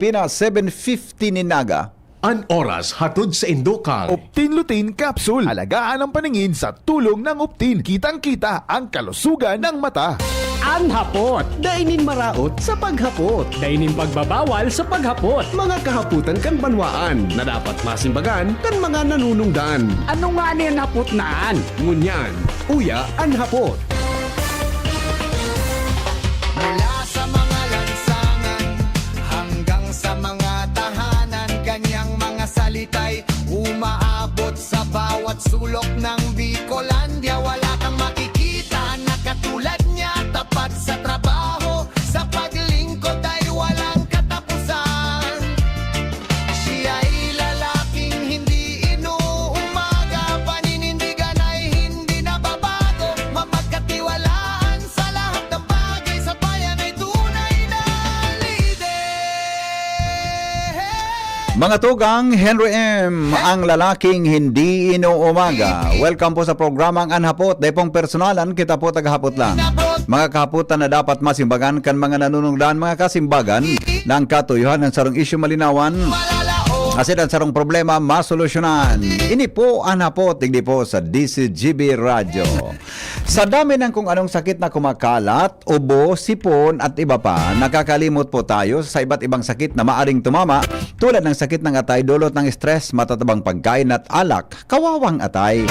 Pina 7:50 ni Naga. An oras hatod sa Indokang. Optin Lutein Capsule. Alagaan ang paningin sa tulong ng Optin. Kitang-kita ang kalusugan ng mata. Ang hapot, dainin maraot sa paghapot. Dainin pagbabawal sa paghapot. Mga kahaputan kan banwaan na dapat masimbagan kan mga nanunungdan. Ano nga ni ang hapot naan? Ngunyan, uya an hapot. Mula sa mga lansangan hanggang sa mga tahanan, kanyang mga salita'y umaabot sa bawat sulok ng Bicolandia. Wala kang makikita na katulad niya, tapat sa trabaho, sa paglingkod ay walang katapusan. Siya'y lalaking hindi inuumaga, paninindigan ay hindi nababago, mapagkatiwalaan sa lahat ng bagay, sa bayan ay tunay na lider. Mga tugang, Henry M., ang lalaking hindi inuumaga. Welcome po sa programang Anhapot. Dahil pong personalan, kita po tagahapot lang. Mga kahaputan na dapat masimbagan kan mga nanunungdan, mga kasimbagan ng katuyuhan ng sarong isyu malinawan. Kasi ang sarong problema masolusyonan. Ini po Anhapot, digdi po sa DCGB Radio. Sa dami ng kung anong sakit na kumakalat, ubo, sipon at iba pa, nakakalimot po tayo sa iba't ibang sakit na maaring tumama tulad ng sakit ng atay, dulot ng stress, matatabang pagkain at alak, kawawang atay.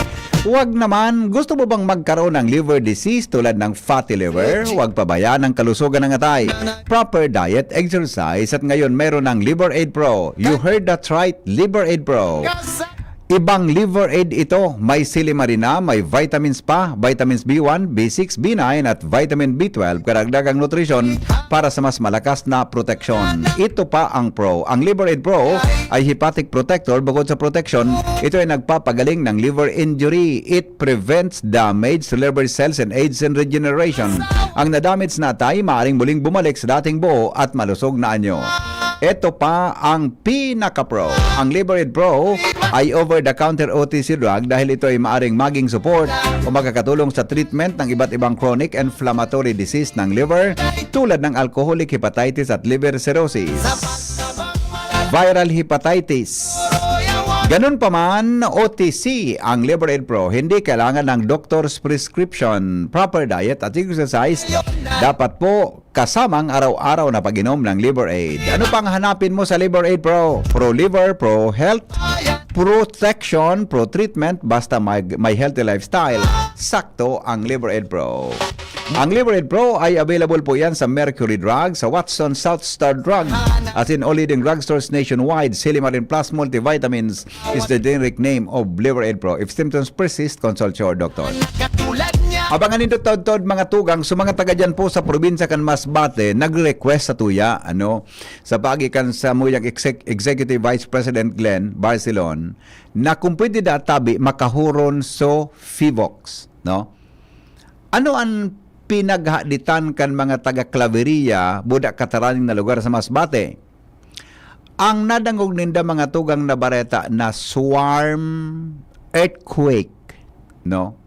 Huwag naman, gusto mo bang magkaroon ng liver disease tulad ng fatty liver? Huwag pabayaan ang kalusugan ng atay. Proper diet, exercise at ngayon mayroon ng Liver Aid Pro. You heard that right, Liver Aid Pro. Ibang Liver Aid ito, may silimarina, may vitamins pa, vitamins B1, B6, B9 at vitamin B12, karagdagang nutrisyon para sa mas malakas na proteksyon. Ito pa ang Pro. Ang Liver Aid Pro ay hepatic protector. Bukod sa protection, ito ay nagpapagaling ng liver injury. It prevents damage to liver cells and aids in regeneration. Ang nadamage na atay, maaaring muling bumalik sa dating buo at malusog na anyo. Ito pa ang pinaka-pro. Ang Liver Aid Pro ay over-the-counter OTC drug dahil ito ay maaring maging support o makakatulong sa treatment ng iba't ibang chronic inflammatory disease ng liver tulad ng alcoholic hepatitis at liver cirrhosis, viral hepatitis. Ganun pa man, OTC ang Liver Aid Pro. Hindi kailangan ng doctor's prescription. Proper diet at exercise dapat po kasamang araw-araw na pag-inom ng Liver Aid. Ano pang hanapin mo sa Liver Aid Pro? Pro liver, pro health, protection, pro treatment, basta may healthy lifestyle. Sakto ang Liver Aid Pro. Ang Liver Aid Pro ay available po yan sa Mercury Drug, sa Watson South Star Drug, at in all leading drugstores nationwide. Silimarin Plus Multivitamins is the generic name of Liver Aid Pro. If symptoms persist, consult your doctor. Abangan nito tod mga tugang, so mga taga dyan po sa probinsya kan Masbate, nag-request sa tuya, sa pagikan sa muyang Executive Vice President Glenn Barcelon, na kung pwede tabi makahuron so FIVOX, no? Ano ang pinaghaditan kan mga taga-Claveria, budak kataraning na lugar sa Masbate? Ang nadangog ninda mga tugang na bareta na swarm earthquake, no?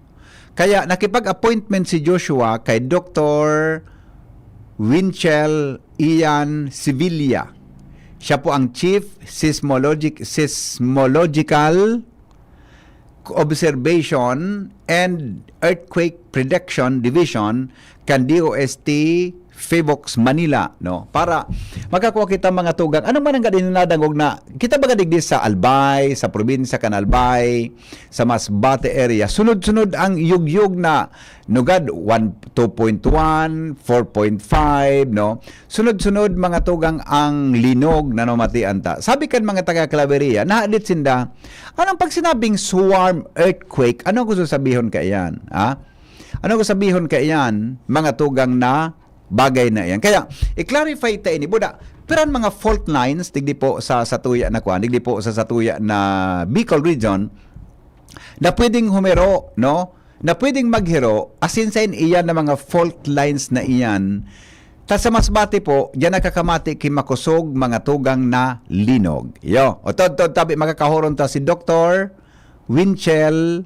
Kaya nakipag-appointment si Joshua kay Dr. Winchell Ian Sevilla. Siya po ang Chief Seismological Observation and Earthquake Prediction Division kan DOST FIVOX Manila, no? Para makakuha kita mga tugang. Ano man ang nadangog na kita ba gadigdi sa Albay, sa probinsya kan Albay, sa Masbate area. Sunod-sunod ang yugyug na nugad 2.1, 4.5, no? Sunod-sunod mga tugang ang linog na namatian ta. Sabi kan mga taga Claveria, nahadit sinda, anong pag sinabing swarm earthquake, ano gusto sabihin ka iyan? Ha? Ano gusto sabihin ka iyan, mga tugang na bagay na yan. Kaya, i-clarify tayo ni Buda, pero mga fault lines, digdi po sa Satuya na kuan, digdi po sa Satuya na Bicol region, na pwedeng humero, no? Na pwedeng maghero, asinsain iyan na mga fault lines na iyan. Ta sa Masbate po, diyan nakakamati kimakusog mga tugang na linog. Yo, o tabi makakahoron ta si Dr. Winchell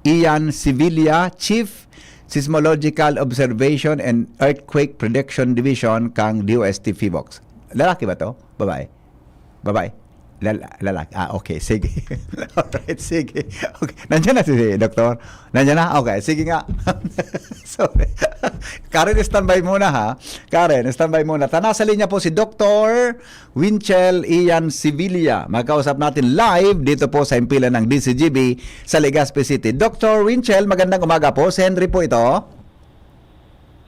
Ian Sevilla, Chief Seismological Observation and Earthquake Prediction Division kang DOST FIVOX. Lalaki ba to? Babae? Babae? Lalaki. Okay. Sige. Alright, sige. Okay. Nandiyan na si Doktor? Nandiyan na? Okay. Sige nga. Sorry. Karen, standby muna ha. Karen, standby muna. Nasa linya po si Dr. Winchell Ian Sevilla. Magkausap natin live dito po sa impilan ng DCGB sa Legazpi City. Dr. Winchell, magandang umaga po. Si Henry po ito.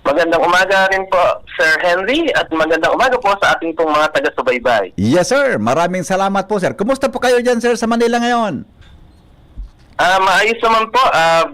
Magandang umaga rin po, Sir Henry, at magandang umaga po sa ating pong mga taga-subaybay. Yes, sir. Maraming salamat po, sir. Kumusta po kayo dyan, sir, sa Manila ngayon? Maayos naman po.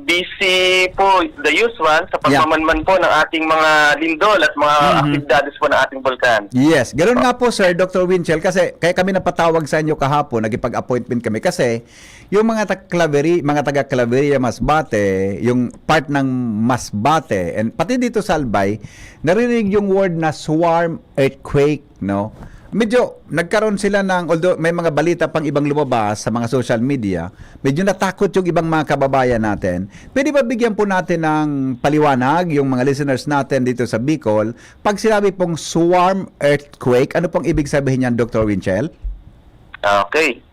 Busy po the usual sa pagmamanman po ng ating mga lindol at mga aktibidades po ng ating bulkan. Yes. Ganoon nga po, sir, Dr. Winchell, kasi kaya kami napatawag sa inyo kahapon, nagipag-appointment kami kasi yung mga taga-Claveria, Masbate, yung part ng Masbate, and pati dito sa Albay, narinig yung word na swarm earthquake, no? Medyo nagkaroon sila ng, although may mga balita pang ibang lumabas sa mga social media, medyo natakot yung ibang mga kababayan natin. Pwede ba bigyan po natin ng paliwanag yung mga listeners natin dito sa Bicol? Pag sinabi pong swarm earthquake, ano pong ibig sabihin niyan, Dr. Winchell? Okay.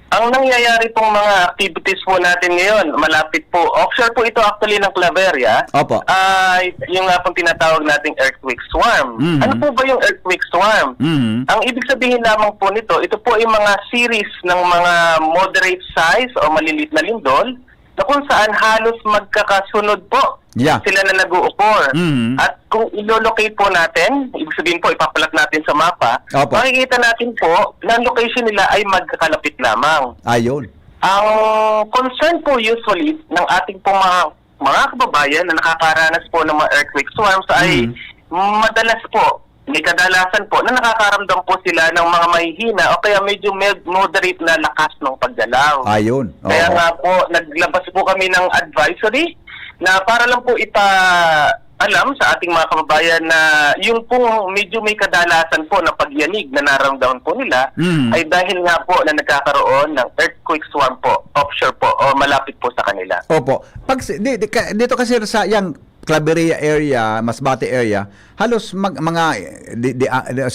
Ang nangyayari pong mga activities po natin ngayon, malapit po, offshore po ito actually ng Claveria, Opo. ay yung nga pong tinatawag nating earthquake swarm. Mhm. Ano po ba yung earthquake swarm? Mhm. Ang ibig sabihin lamang po nito, ito po ay mga series ng mga moderate size o maliliit na lindol na kung saan halos magkakasunod po Yeah. sila na nag-uupor. Mhm. At kung ilo-locate po natin, ibig sabihin po ipapalat natin sa mapa, Opo. makikita natin po na ang location nila ay magkakalapit lamang. Ayun. Ang concern po usually ng ating pong mga kababayan na nakakaranas po ng mga earthquake swarms ay madalas po, may kadalasan po na nakakaramdam po sila ng mga mahihina o kaya medyo moderate na lakas ng paggalaw. Ayun. Oo. Kaya nga po, naglabas po kami ng advisory na para lang po alam sa ating mga kababayan na yung pong medyo may kadalasan po na pagyanig na naramdaman po nila ay dahil nga po na nagkakaroon ng earthquake swarm po, offshore po o malapit po sa kanila. Opo. Dito kasi sa yang Claveria area, Masbate area, halos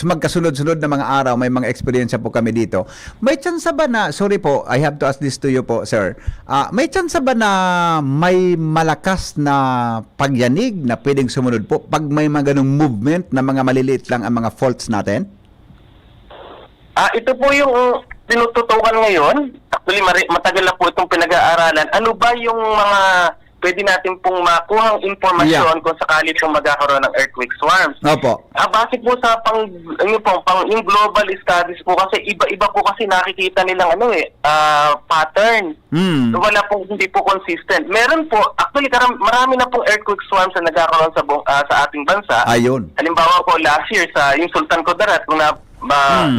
magkasunod-sunod na mga araw, may mga experience po kami dito. May tsansa ba na, sorry po, I have to ask this to you po, sir. May tsansa ba na may malakas na pagyanig na pwedeng sumunod po pag may mga ganung movement na mga maliliit lang ang mga faults natin? Ito po yung tinututukan ngayon. Actually, matagal na po itong pinag-aaralan. Ano ba yung mga pwede natin pong makuhang impormasyon kung sakali pong magkakaroon ng earthquake swarms? Opo. Base po sa yung global studies po kasi iba-iba po kasi nakikita nilang pattern. Wala pong hindi po consistent. Meron po actually marami na pong earthquake swarms na nagkakaroon sa ating bansa. Ayun. Halimbawa po last year sa yung Sultan Kudarat kung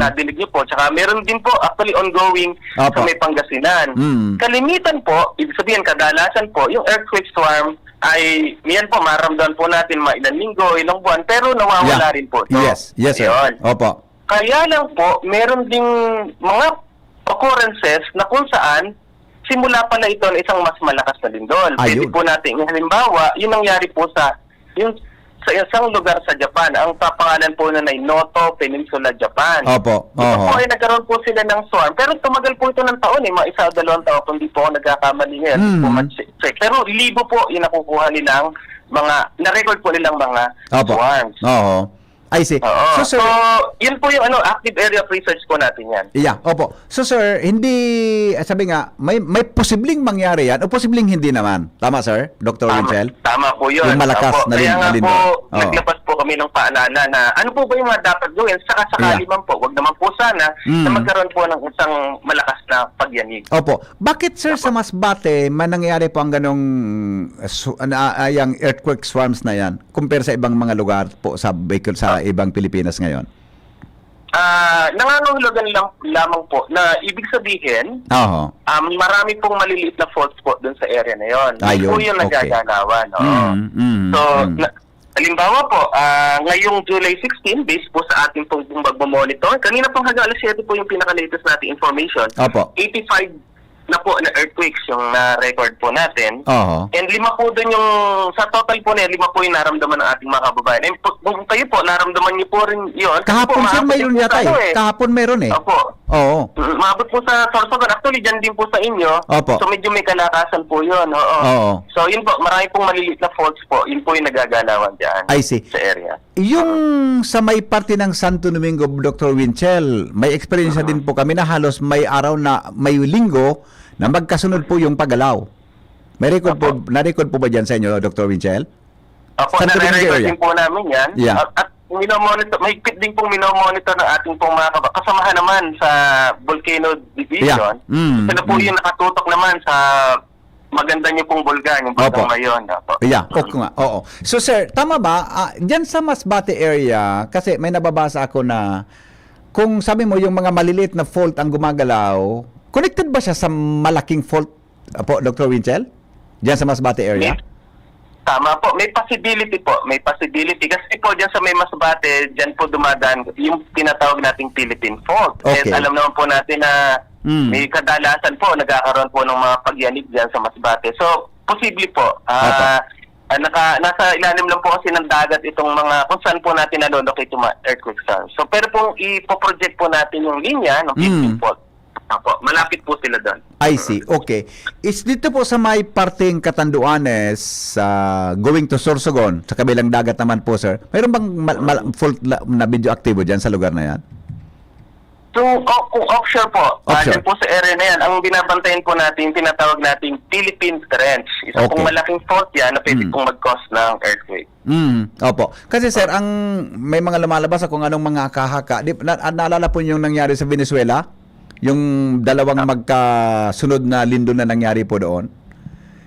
nadinig niyo po. Tsaka meron din po actually ongoing Opo. sa may Pangasinan. Kalimitan po, ibig sabihin kadalasan po, yung earthquake swarm ay yan po maramdaman po natin mga ilang linggo, ilang buwan, pero nawawala rin po. So, Yes, sir. yun. Opo. Kaya lang po, meron ding mga occurrences na kung saan simula pala ito ng isang mas malakas na lindol. Pwede Ayun. po natin, halimbawa, yung nangyari po sa isang lugar sa Japan. Ang papangalan po na ay Noto Peninsula, Japan. Opo. Ito po ay nagkaroon po sila ng swarm. Pero tumagal po ito ng taon mga 1 o 2 taon kung di po ako nagkakamali ngayon. Pero libo po yung nakukuha nilang na-record po nilang mga swarms. Oo. I see. Oo. So, sir, yun po yung active area of research po natin yan. yeah, opo. So, sir, hindi, sabi nga, may posibleng mangyari yan o posibleng hindi naman. Tama, sir? Dr. Winchell? Tama po yun. Yung malakas na Kaya nga lindol. po, Oo. naglabas po kami ng paalala na ano po ba yung mga dapat gawin? Saka sakali man po, wag naman po sana na magkaroon po ng isang malakas na pagyanig. Opo. Bakit, sir, sa Masbate, nangyayari po ang ganong yung earthquake swarms na yan compare sa ibang mga lugar po sa Bicol, sa ibang Pilipinas ngayon? Nangangahulugan lamang po na ibig sabihin, Oo. marami pong maliliit na faults po dun sa area na yon. Ayun, Po yung okay. nagagalawan. So, halimbawa po, ngayong July 16, based po sa ating pong magmamonitor, kanina pong hanggang alas 7 po yung pinaka-latest nating information. Opo. 85 na earthquakes yung na-record po natin. Oo. And 5 po doon yung, sa total po na 5 po yung naramdaman ng ating mga kababayan. And kung kayo po, naramdaman niyo po rin yun. Kasi Kahapon po, sir, maabot mayroon din po yata sa ano eh. Kahapon meron eh. Opo. Oo. Maabot po sa Sorsogon. Actually, dyan din po sa inyo. Opo. So medyo may kalakasan po yun. Oo. Oo. So yun po, marami pong maliliit na faults po. Yun po yung nagagalawan dyan I see. sa area. Yung sa may parte ng Santo Domingo, Dr. Winchell, may experience din po kami na halos may araw na may linggo na magkasunod po yung paggalaw. May record po, na-record po ba dyan sa inyo, Dr. Winchell? Opo, Santo Domingo nare-record area? din po namin yan. Yeah. At minomonitor, may higpit din pong minomonitor ng ating pong mga kasamahan naman sa Volcano Division. Yeah. Sila po yung nakatutok naman sa maganda niyo pong bulkan, yung Opo. bulkan ngayon. Opo. Yeah, okay nga. Oo. So sir, tama ba? Diyan sa Masbate area, kasi may nababasa ako na kung sabi mo yung mga maliliit na fault ang gumagalaw, connected ba siya sa malaking fault po, Dr. Winchell? Diyan sa Masbate area? Tama po, may possibility po, may possibility. Kasi po dyan sa may Masbate, dyan po dumadaan yung tinatawag nating Philippine Fault. Okay. And alam naman po natin na may kadalasan po, nagkakaroon po ng mga pagyanig dyan sa Masbate. So, posible po. Nasa ilalim lang po kasi ng dagat itong mga, kung saan po natin nalolocate yung mga earthquake zones. So, pero kung ipoproject po natin yung linya ng Philippine Fault, Opo, malapit po sila doon. I see. Okay. Is dito po sa may parteng Catanduanes, going to Sorsogon, sa kabilang dagat naman po, sir, mayroon bang fault na video aktibo dyan sa lugar na yan? So, kung offshore po, Offshore. dyan po sa area na yan, ang binabantayan po natin, tinatawag nating Philippine Trench. Isa Okay. pong malaking fault yan na pwede pong mag-cause ng earthquake. Opo. Kasi sir, ang may mga lumalabas kung anong mga kahaka. Naalala po yung nangyari sa Venezuela? Yung dalawang magkasunod na lindol na nangyari po doon?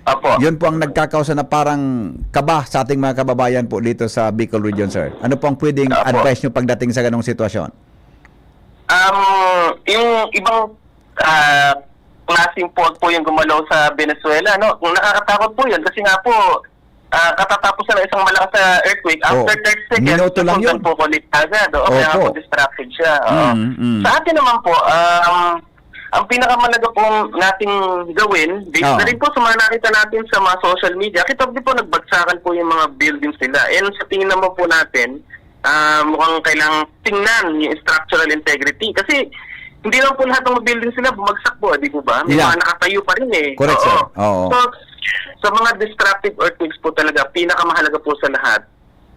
Opo. Yun po ang nagkakausa na parang kaba sa ating mga kababayan po dito sa Bicol Region, sir. Ano po ang pwedeng Opo. advice nyo pagdating sa ganong sitwasyon? Yung ibang klaseng fault po yung gumalaw sa Venezuela, no? Nakakatakot po yun kasi nga po, katatapos na ng isang malakas na earthquake, after 30 seconds, Minuto lang yun. po kulit agad. Kaya nga po distracted siya. Sa atin naman po, ang pinakamalaga pong nating gawin, based na rin po sa mga nakita natin sa mga social media, kita din po nagbagsakan po yung mga buildings nila. And sa tingin naman po natin, mukhang kailangang tingnan yung structural integrity. Kasi hindi lang po lahat ng buildings nila bumagsak po, di po ba? May Yeah. mga nakatayo pa rin eh. Correct, sir. Oo. So, sa mga destructive earthquakes po talaga, pinakamahalaga po sa lahat,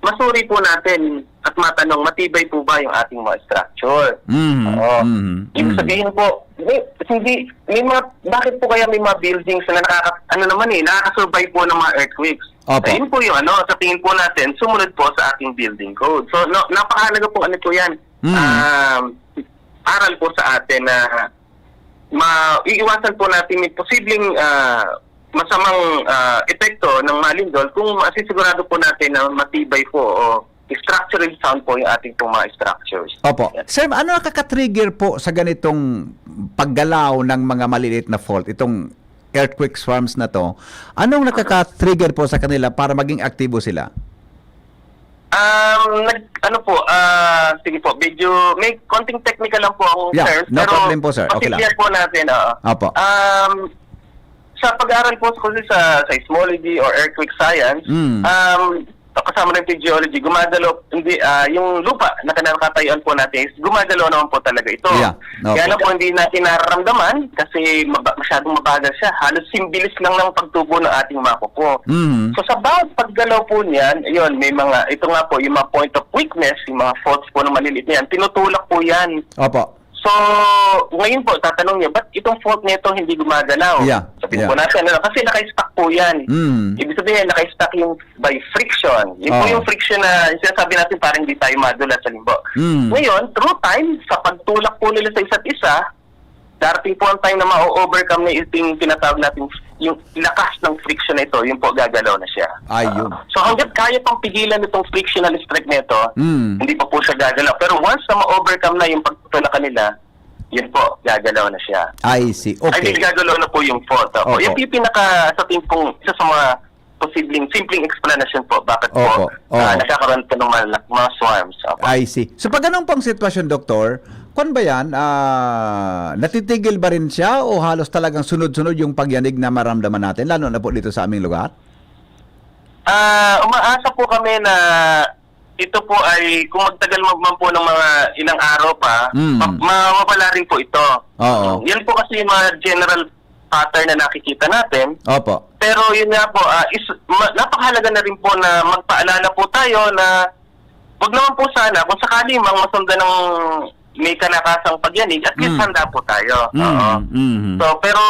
masuri po natin at matanong, matibay po ba yung ating mga structure? Oo. Ibig sabihin po, bakit po kaya may mga buildings na nakaka-survive po ng mga earthquakes? Opo. Ayun po yung sa tingin po natin, sumunod po sa ating building code. So, napakahalaga po po yan. Aral po sa atin na iiwasan po natin may posibleng masamang epekto ng malindol kung masisigurado po natin na matibay po o structurally sound po yung ating pong mga structures. Opo. Yan. Sir, ano nakaka-trigger po sa ganitong paggalaw ng mga maliliit na fault, itong earthquake swarms na to? Anong nakaka-trigger po sa kanila para maging aktibo sila? Sige po, medyo may konting technical lang po akong Yeah, terms, no pero problem po, sir. Okay lang. pasigyan po natin. Opo. Sa pag-aaral po kasi sa seismology or earthquake science, kasama rin yung geology, gumagalaw, yung lupa na kinakatayuan po natin, gumagalaw naman po talaga ito. Yeah, okay. Kaya lang po hindi natin nararamdaman kasi masyadong mabagal siya. Halos simbilis lang ng pagtubo ng ating mga kuko. So sa bawat paggalaw po niyan, yun, may ito nga po, yung mga point of weakness, yung mga faults po na maliliit niyan, tinutulak po yan. Opo. So, ngayon po, tatanong niya, ba't itong fault nito hindi gumagalaw? Yeah, Sabihin po natin, kasi naka-stack po yan. Ibig sabihin, naka-stack yung by friction. Yun po yung friction na sinasabi natin parang hindi tayo madulas sa limbo. Ngayon, through time, sa pagtulak po nila sa isa't isa, darating po ang time na ma-overcome na yung tinatawag natin yung lakas ng friction na ito, yung po gagalaw na siya. Ayun. So hanggat kaya pang pigilan itong frictional strike nito, hindi pa po siya gagalaw. Pero once na ma-overcome na yung pagtutulak nila, yun po, gagalaw na siya. I see. I Okay. mean, gagalaw na po yung fault. Opo. Yung pinaka sa tingin kong isa sa mga simpleng explanation po bakit Opo. po nagkakaroon po ng mga swarms. Opo. I see. So pag ganun pong sitwasyon, Doktor, kung ba yan, natitigil ba rin siya o halos talagang sunod-sunod yung pagyanig na maramdaman natin, lalo na po dito sa aming lugar? Umaasa po kami na ito po ay kung magtagal man po ng mga ilang araw pa, mawawala rin po ito. Oo. Yan po kasi yung mga general pattern na nakikita natin. Opo. Pero yun nga po, napakahalaga na rin po na magpaalala po tayo na wag naman po sana, kung sakali mang masundan ng may kanakasang pagyanig, at least handa po tayo. Oo. So, pero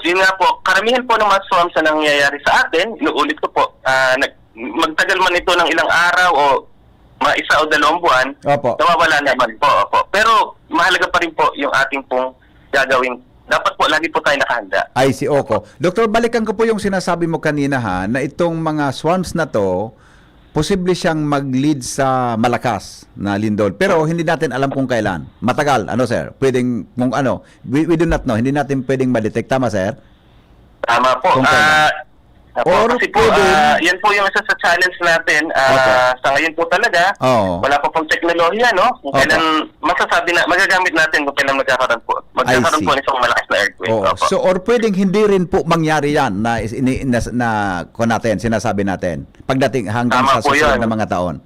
yun nga po, karamihan po ng mga swarms na nangyayari sa atin, inuulit ko po, magtagal man ito ng ilang araw o mga 1 o 2 buwan, Opo. nawawala naman po. Opo. Pero mahalaga pa rin po yung ating pong gagawin. Dapat po, lagi po tayo nakahanda. Ay, si Oko. Doktor, balikan ko po yung sinasabi mo kanina ha, na itong mga swarms na to, posible siyang mag-lead sa malakas na lindol. Pero hindi natin alam kung kailan. Matagal, ano sir? Pwedeng, kung ano, we do not know. Hindi natin pwedeng ma-detect. Tama, sir? Tama po. Kung kailan. Or Kasi po, pwede- yan po yung isa sa challenge natin. Opo. Sa ngayon po talaga, Oo. wala pa pong teknolohiya, no? Kung Opo. kailan, masasabi na, magagamit natin kung kailan magkakaroon po see. ng isang malakas na earthquake. Oo. Opo. So, or pwedeng hindi rin po mangyari yan na kung natin, sinasabi natin, pagdating hanggang Tama sa po susunod yun. na mga taon.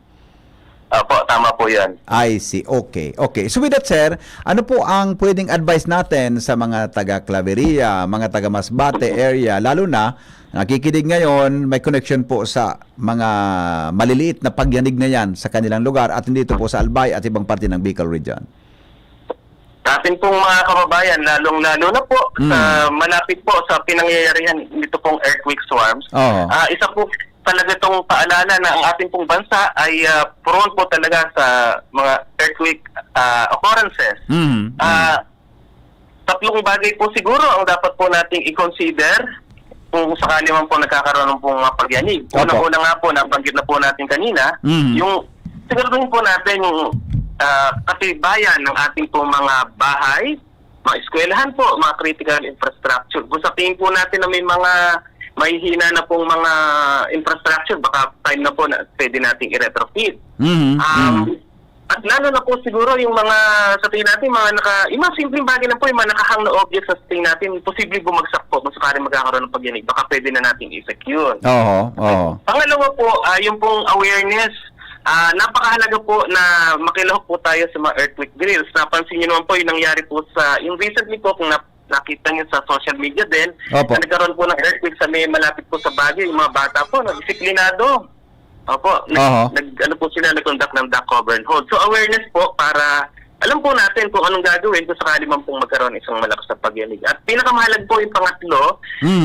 Opo, tama po yan. I see. Okay. Okay. So with that, sir, ano po ang pwedeng advice natin sa mga taga Claveria, mga taga Masbate area, lalo na nakikinig ngayon, may connection po sa mga maliliit na pagyanig na yan sa kanilang lugar at dito po sa Albay at ibang parte ng Bicol region. Sa atin pong mga kababayan, lalong-lalo na po sa malapit po sa pinangyayarihan nito pong earthquake swarms, Oo. isa po talaga itong paalala na ang ating pong bansa ay prone po talaga sa mga earthquake occurrences. Tatlong bagay po siguro ang dapat po nating i-consider kung sakali man po nagkakaroon ng pong mga pagyanig. Opo. Una-una nga po, nabanggit na po natin kanina, yung siguraduhin po natin yung katibayan ng ating pong mga bahay, mga eskwelahan po, mga critical infrastructure. Kung sa tingin po natin na may mga mahihina na pong mga infrastructure, baka time na po na pwede nating i-retrofit. At lalo na po siguro yung mga sa tingin natin, yung mga simpleng bagay na po, yung mga nakahang na objects sa tingin natin, posible bumagsak po kung sakali magkakaroon ng pagyanig, baka pwede na nating i-secure. Oo. Oo. Pangalawa po, yung pong awareness. Napakahalaga po na makilahok po tayo sa mga earthquake drills. Napansin niyo naman po yung nangyari po yung recently po kung nakita niyo sa social media din, Opo. na nagkaroon po ng earthquake sa may malapit po sa Baguio, yung mga bata po, disiplinado. Opo, nag-conduct ng duck cover and hold. So awareness po para alam po natin kung anong gagawin kung sakali man pong magkaroon isang malakas na pagyanig. At pinakamahalaga po yung pangatlo,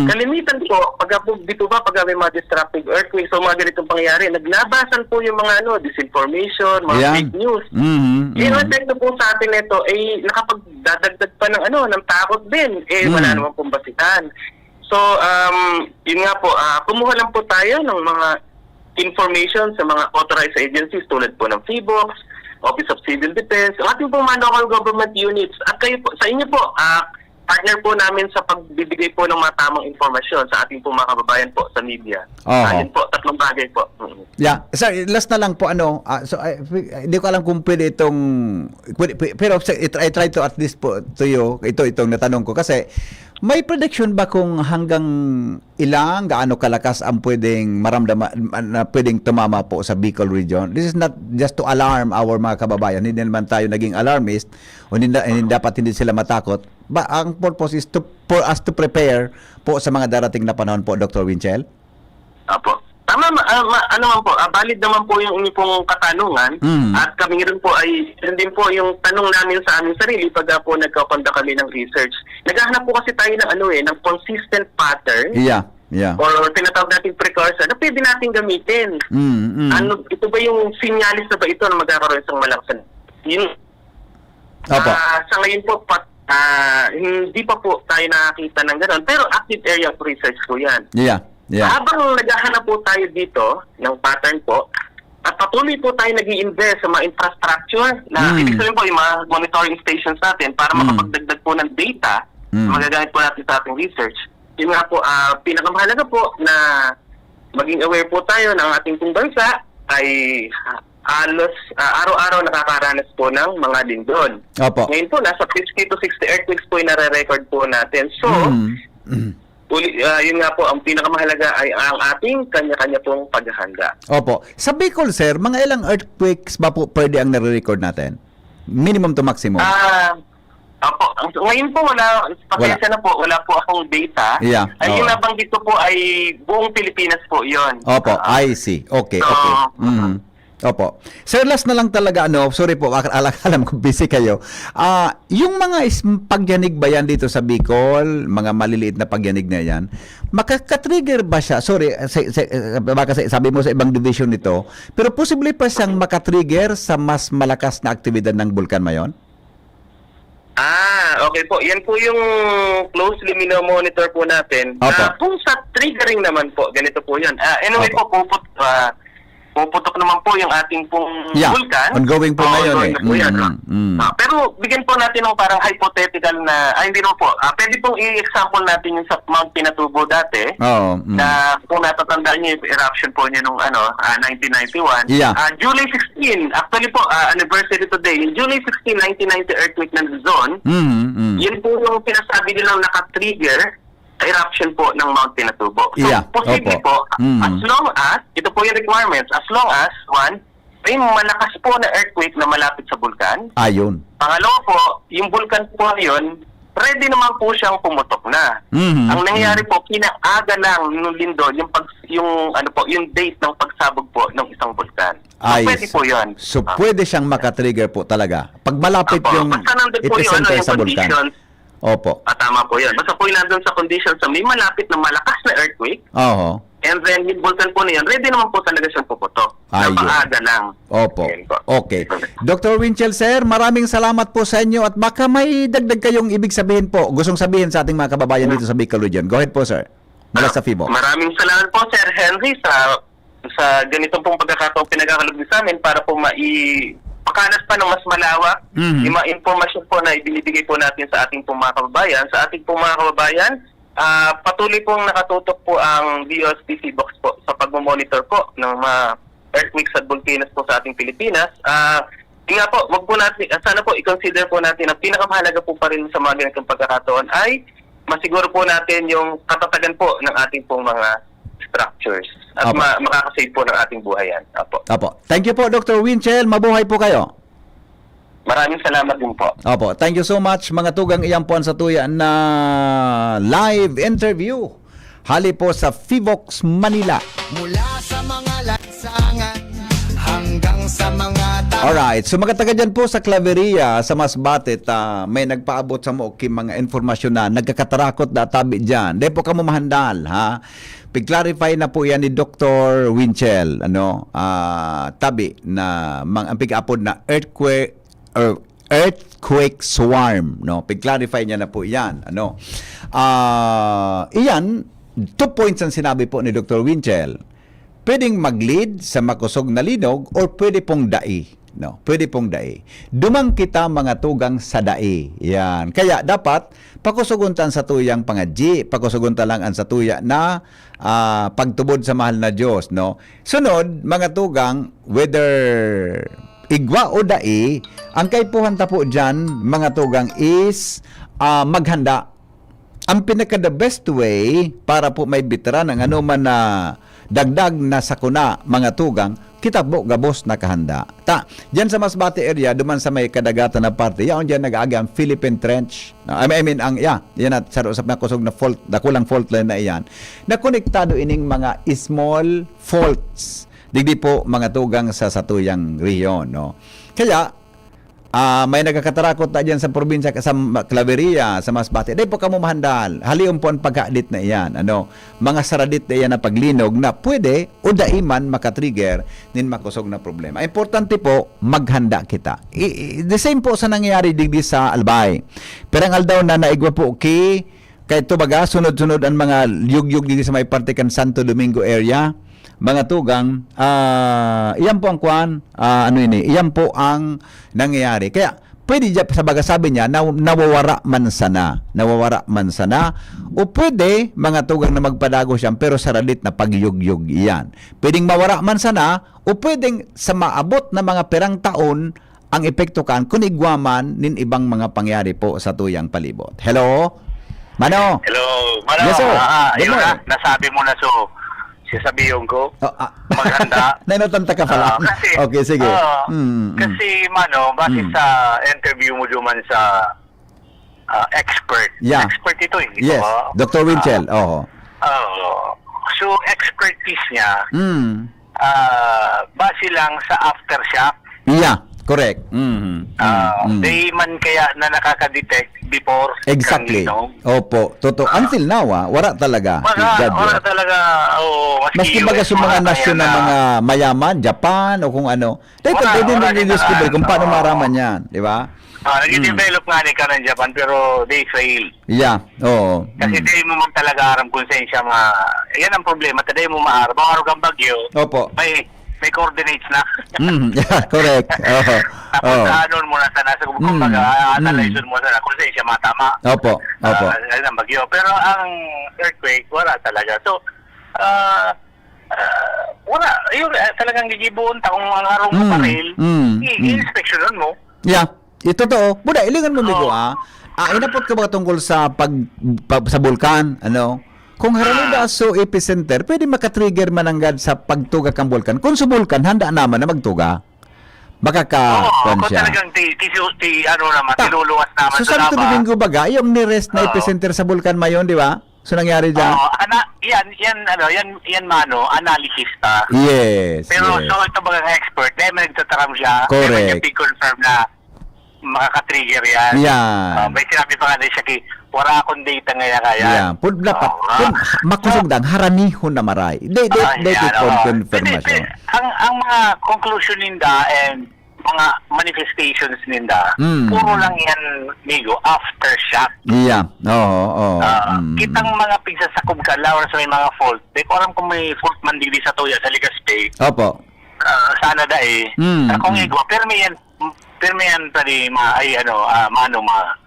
kalimitan po, pag may mga disruptive earthquakes o mga ganitong pangyayari, naglabasan po yung mga disinformation, mga fake news. Yung epekto po sa atin nito ay nakapagdadagdag pa ng takot din. Wala naman pong basihan. So, yun nga po, kumuha lang po tayo ng mga information sa mga authorized agencies tulad po ng PHIVOLCS, Office of Civil Defense, ang ating po mga local government units. At kayo po, sa inyo po, partner po namin sa pagbibigay po ng mga tamang informasyon sa ating po mga kababayan po sa media. Ayun po, tatlong bagay po. Yeah. Sir, last na lang po hindi ko alam kung pwede itong pero I try to at least po to you, itong natanong ko kasi may prediction ba kung hanggang gaano kalakas ang pwedeng maramdaman na pwedeng tumama po sa Bicol region? This is not just to alarm our mga kababayan. Hindi naman tayo naging alarmist o hindi dapat hindi sila matakot. Ang purpose is for us to prepare po sa mga darating na panahon po, Dr. Winchell. Apo. Tama, valid naman po yung inyong pong katanungan at kami rin po yun din po yung tanong namin sa aming sarili pag po nagkakonda kami ng research. Naghahanap po kasi tayo ng consistent pattern. Yeah. Or tinatawag natin precursor na pwede natin gamitin. Ito ba yung sinyalis na ba ito na magkakaroon isang malakas? Sa ngayon po, hindi pa po tayo nakakita ng gano'n. Pero active area of research po yan. Yeah. Habang naghahanap po tayo dito ng pattern po, at patuloy po tayo nag-i-invest sa mga infrastructure na ibig sabihin po yung mga monitoring stations natin para makapagdagdag po ng data magagamit po natin sa ating research. Yun nga po, pinakamahalaga po na maging aware po tayo ng ating pong bansa ay halos araw-araw nakakaranas po ng mga lindol. Opo. Ngayon po, nasa 50 to 60 earthquakes po yung nare-record po natin. So, yun nga po, ang pinakamahalaga ay ang ating kanya-kanya pong paghahanda. Opo. Sa Bicol, sir, mga ilang earthquakes ba po pwede ang nare-record natin? Minimum to maximum? Opo. Ngayon po, pasensya na po, wala po akong data. Yeah. Ay, yung nabanggit ko po ay buong Pilipinas po yon. Opo, I see. Okay, okay. Opo. Sir, last na lang talaga, sorry po, alam ko busy kayo. Yung mga pagyanig ba yan dito sa Bicol, mga maliliit na pagyanig na yan, makaka-trigger ba siya? Sorry, baka sabi mo sa ibang division nito, pero posible pa siyang makatrigger sa mas malakas na aktibidad ng bulkan mayon? Okay po. Yan po yung closely monitor po natin. Opo. Kung sa triggering naman po, ganito po yun. Anyway Opo. po, puputok naman po yung ating pong vulkan. Ongoing po ngayon ongoing na po yan. Pero bigyan po natin ng parang hypothetical na, hindi naman po. Pwede pong i-example natin yung sa Mount Pinatubo dati. Na kung natatandaan niyo yung eruption po niya nung 1991. Yeah. July 16, actually po, anniversary today. Yung July 16, 1990 earthquake ng Luzon, yun po yung pinasabi nilang naka-trigger eruption po ng Mount Pinatubo. So, Yeah. posible Opo. po, as long as, ito po yung requirements, as long as, one, may malakas po na earthquake na malapit sa bulkan. Ayun. Pangalawa po, yung bulkan po ngayon, ready naman po siyang pumutok na. Ang nangyayari po, kinaaga lang nung lindol, yung date ng pagsabog po ng isang bulkan. So, pwede po yun. So, pwede siyang makatrigger po talaga. Pag malapit yung basta nandun po yung, epicenter yung sa bulkan. conditions. Opo. Tama po yan. Basta po yung nandun sa conditions na may malapit na malakas na earthquake, Oo. and then yung bulkan po na yan, ready naman po talaga siyang puputok. Ayun. Napaaga lang. Opo. Yan po. Okay. Dr. Winchell, sir, maraming salamat po sa inyo at baka may dagdag kayong ibig sabihin po, gustong sabihin sa ating mga kababayan dito sa Bicol Region. Go ahead po, sir. Mula sa FIBO. Maraming salamat po, Sir Henry, sa ganitong pong pagkakataong pinagkakalugdi sa amin para po pakanas pa ng mas malawak, yung mga informasyon po na ibinibigay po natin sa ating pong mga kababayan. Sa ating pong mga kababayan, patuloy pong nakatutok po ang DOST Box po sa pagmamonitor po ng mga earthquakes at volcanoes po sa ating Pilipinas. Nga po, wag po natin, sana po i-consider po natin ang pinakamahalaga po pa rin sa mga ganitong pagkakataon ay masiguro po natin yung katatagan po ng ating pong mga structures at makakasave po ng ating buhayan. Opo. Thank you po, Dr. Winchell. Mabuhay po kayo. Maraming salamat din po. Opo. Thank you so much, mga tugang iyan po sa tuya na live interview. Hali po sa FIVOX Manila. Mula sa mga lansangan hanggang sa mga Alright, so mga taga dyan po sa Claveria, sa Masbate, may nagpaabot sa mo mga informasyon na nagkakatarakot na tabi dyan. Di po ka mo mahandal, ha? Pig-clarify na po yan ni Dr. Winchell, tabi na ang pig-apod na earthquake swarm, no? Pig-clarify niya na po yan, iyan, 2 points ang sinabi po ni Dr. Winchell. Pwedeng mag-lead sa makusog na linog or pwede pong dai. No, pwede pong dai. Dumang kita mga tugang sa dai. Yan. Kaya dapat pakusuguntan sa tuyang pangadji, pakusuguntan lang ang sa tuya na pagtubod sa mahal na Diyos, no. Sunod, mga tugang, whether igwa o dai, ang kaipuhan ta po diyan, mga tugang, is maghanda. Ang pinaka the best way para po may bitara ng anuman na dagdag na sakuna, mga tugang, kitabo gabos na kahanda. Diyan sa Masbate area, duman sa may kadagatan na parte, yan diyan nag-aagi ang Philippine Trench. I mean, yan at sa usap na kusog na fault, dakulang fault line na iyan, na konektado ining mga small faults. Digdi po mga tugang sa satuyang rehiyon, no. Kaya may nagkakatarakot na dyan sa probinsya, sa Claveria, sa Masbate. Dahil po kamo mahandal. Haliyon po ang pagkaadit na iyan. Mga saradit na iyan na paglinog na pwede o daiman makatrigger nin makusog na problema. Importante po, maghanda kita. The same po sa nangyayari digdi sa Albay. Pero ang aldaw na naigwa po kay ito baga, sunod-sunod ang mga yugyug digdi sa may parte kan Santo Domingo area. Mga tugang, iyan po ang iyan po ang nangyayari. Kaya, pwede sa baga sabi niya nawawara man sana o pwede mga tugang na magpadago siya pero saralit na pagyugyug iyan. Pwedeng mawara man sana o pwedeng sa maabot na mga perang taon ang epekto kan kung igwaman nin ibang mga pangyari po sa tuyang palibot. Hello? Mano? Hello, Mano. Yes, sir. Good Yun na, morning. nasabi mo na sasabihin ko. Maghanda. Nanotanta ka pala. Kasi, okay, sige. Kasi, Mano, base sa interview mo duman sa expert. Yeah. Expert ito eh. Yes, Dr. Winchell. Oo. So, expertise niya, Mm. base lang sa aftershock. Yeah, correct. They man kaya na nakaka-detect before Exactly. kang linog. Opo, totoo. Until now, wala talaga. Wala talaga, Maski baga sa mga nasyon na mga mayaman, Japan o kung ano. Dahil pwede wala nang din i-discover kung paano oo. maraman yan. Di ba? Nag-develop nga ni ka ng Japan pero they fail. Yeah, oo. Kasi di mo man talaga aram kung saan siya yan ang problema. Taday mo maaram. Maarog ang bagyo. Opo. May coordinates na. Yeah, correct. Oo. Tapos Oo. anon mo na sana. Kumbaga, analyze mo sana kung saan siya matama. Opo. Opo. Yan ang bagyo. Pero ang earthquake, wala talaga. So, wala. Yun, talagang gigibuon ta kung ang harong mo paril, i-inspectionan mo. Yeah, ito to. Buda, ilingan mo migo inapot ka ba tungkol sa sa bulkan, ano? Kung haramida so epicenter, pwede makatrigger mananggad sa pagtuga kang bulkan. Kung sa bulkan, handa naman na magtuga. Baka kung siya. talagang tiluluwas naman So sa Domingo baga, yung nearest na epicenter sa bulkan mayon, di ba? So nangyari dyan? Yan Mano, analysis ta. Yes. Pero yes. so ito bagang expert, dahil may nagtataram siya, Correct. may confirm na makaka-trigger yan. Yan. May sinabi pa nga din siya wala akong data ngayon kaya. Yeah. Pud dapat makusugdang haranihon na maray. They confirmation. Ang mga conclusion ninda and mga manifestations ninda, puro lang yan, Migo, aftershock. Yeah. Oo. Kitang mga pigsasakob ka, lawar sa may mga fault. Di ko alam kung may fault man dili sa tuya sa Ligaspe. Opo. Sana da eh. Kung igwa, pero may yan tali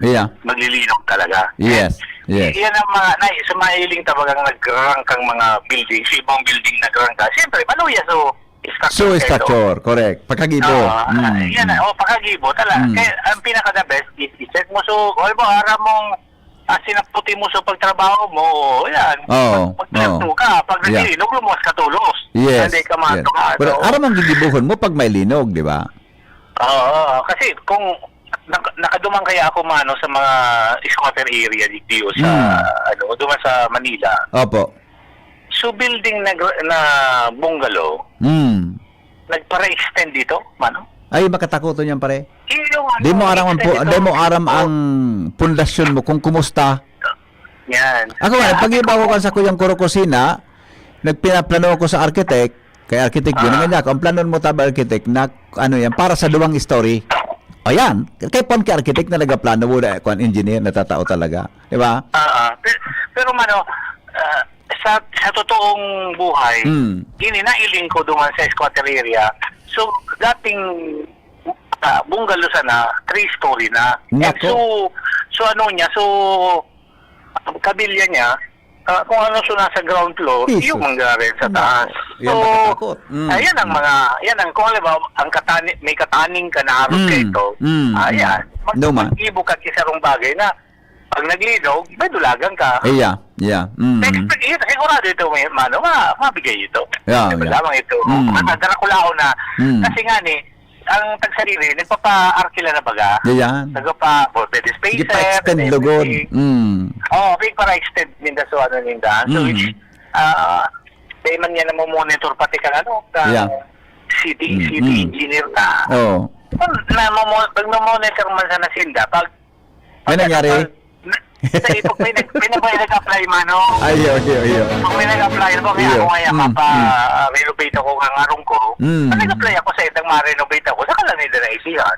Yeah. maglilinog talaga. Yes. Yes. Yan ang mga, sumailing tabagang nag-rank ang mga building, sa ibang building nag-rank ka. Siyempre, maluya So structure, correct. Pagkagibo. Yan, pagkagibo, talaga. Kaya ang pinaka-the best is i-check mo aram mong sinaputi mo sa pagtrabaho mo, yan. Pag-pinagto ka, pag naglilinog, lumuwas ka tulos. Yes. Hindi ka matuka. Pero aram ang gigibuhon mo pag may linog, di ba? Oo, kasi kung nakadumang kaya ako Mano sa mga squatter area dito sa duman sa Manila. Opo. So building na bungalow, nagpara-extend dito, Mano? Ay, makatakoto niyan pare. Yung, Di mo aram extend ang pundasyon mo kung kumusta. Yan. Ako nga, pag-iba ko kan sa kuyang Kurokusina, nagpinaplano ko sa architect, kay architect yun, nga ang planon mo taba architect na yan, para sa duwang story. O yan, kay architect na nagaplano mo na kung engineer na tatao talaga. Di ba? Pero Mano, sa totoong buhay, nailing ko duman sa squatter area. So, dating bungalow sana, 3-story na. And so kabilya niya, kung ano nasa ground floor, Jesus. yung mangyari sa taas. Yan makatakot. Ayan ang kung alam mo, may kataning ka na harap ka ito, ayan, mag-ibo ka kisarong bagay na, pag naglinog, may dulagan ka. Yeah. Sigurado ito, Mano, mabigay ito. Yeah. Lamang ito. Darakulao na. Kasi nga ang tagsarili, nagpapa-arkila na baga. Yan. Bed spacer. Ipa-extend lugod. Big para-extend ninda so ninda. So, which, day man yan na monitor pati ka city engineer ka. Pag na-monitor man sana sinda, pag nangyari? Sa ipag may nag-apply Mano. Ayo. Pag may nag-apply ako, kaya ako ngayon mapa-renovate ako ng arong ko. Nag-apply ako sa itang ma-renovate ako, saka lang nila naisihan.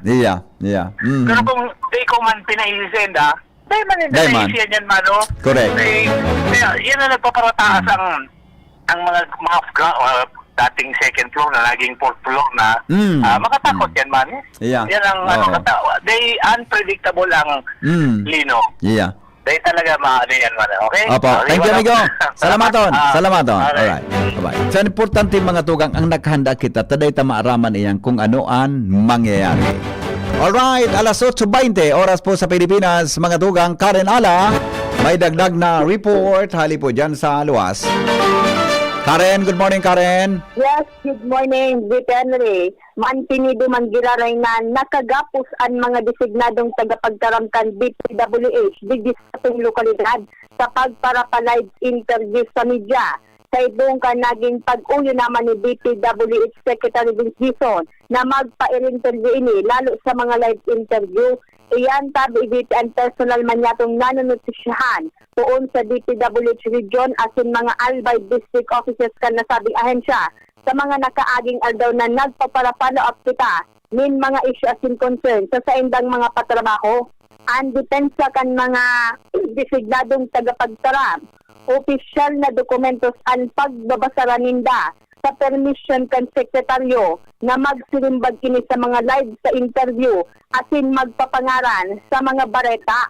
Yeah. Pero kung di ko man pinaisenda, dahil man nila naisihan yan, Mano. Correct. Yan na nagpaparataas ang mga dating second floor na naging fourth floor na makatakot yan man. Yeah. Yan ang Oo. they unpredictable ang lino. Yeah. They talaga maano yan man. Okay? Opo. Okay, Thank you, wala- amigo. Salamaton. Salamaton. Okay. Alright. Bye-bye. So, importante mga tugang ang naghanda kita, taday ta maaraman iyan kung anoan mangyayari. Alright, alas 8:20 oras po sa Pilipinas, mga tugang. Karen Ala, may dagdag na report. Hali po dyan sa luwas. Karen, good morning, Karen. Yes, good morning, Bit Henry. Maantinido man giraray na nakagapos ang mga designadong tagapagkaramkan DPWH digdi sa atong lokalidad sa pagparapalive interview sa media. Sa ibong naging pag-uyo naman ni DPWH Secretary Vince Dizon na magpa-interview ini lalo sa mga live interview. Iyan tabi dito ang personal man yatong nanonotisyahan tuon sa DPWH region asin mga Albay district officers kan nasabing ahensya sa mga nakaaging aldaw na nagpaparapalo up kita min mga issue asin concern sa saindang mga patrabaho. Ang depensa kan mga designadong tagapagtaram, opisyal na dokumentos ang pagbabasara ninda sa permission kan sekretaryo na magsirimbag kini sa mga live sa interview asin magpapangaran sa mga bareta,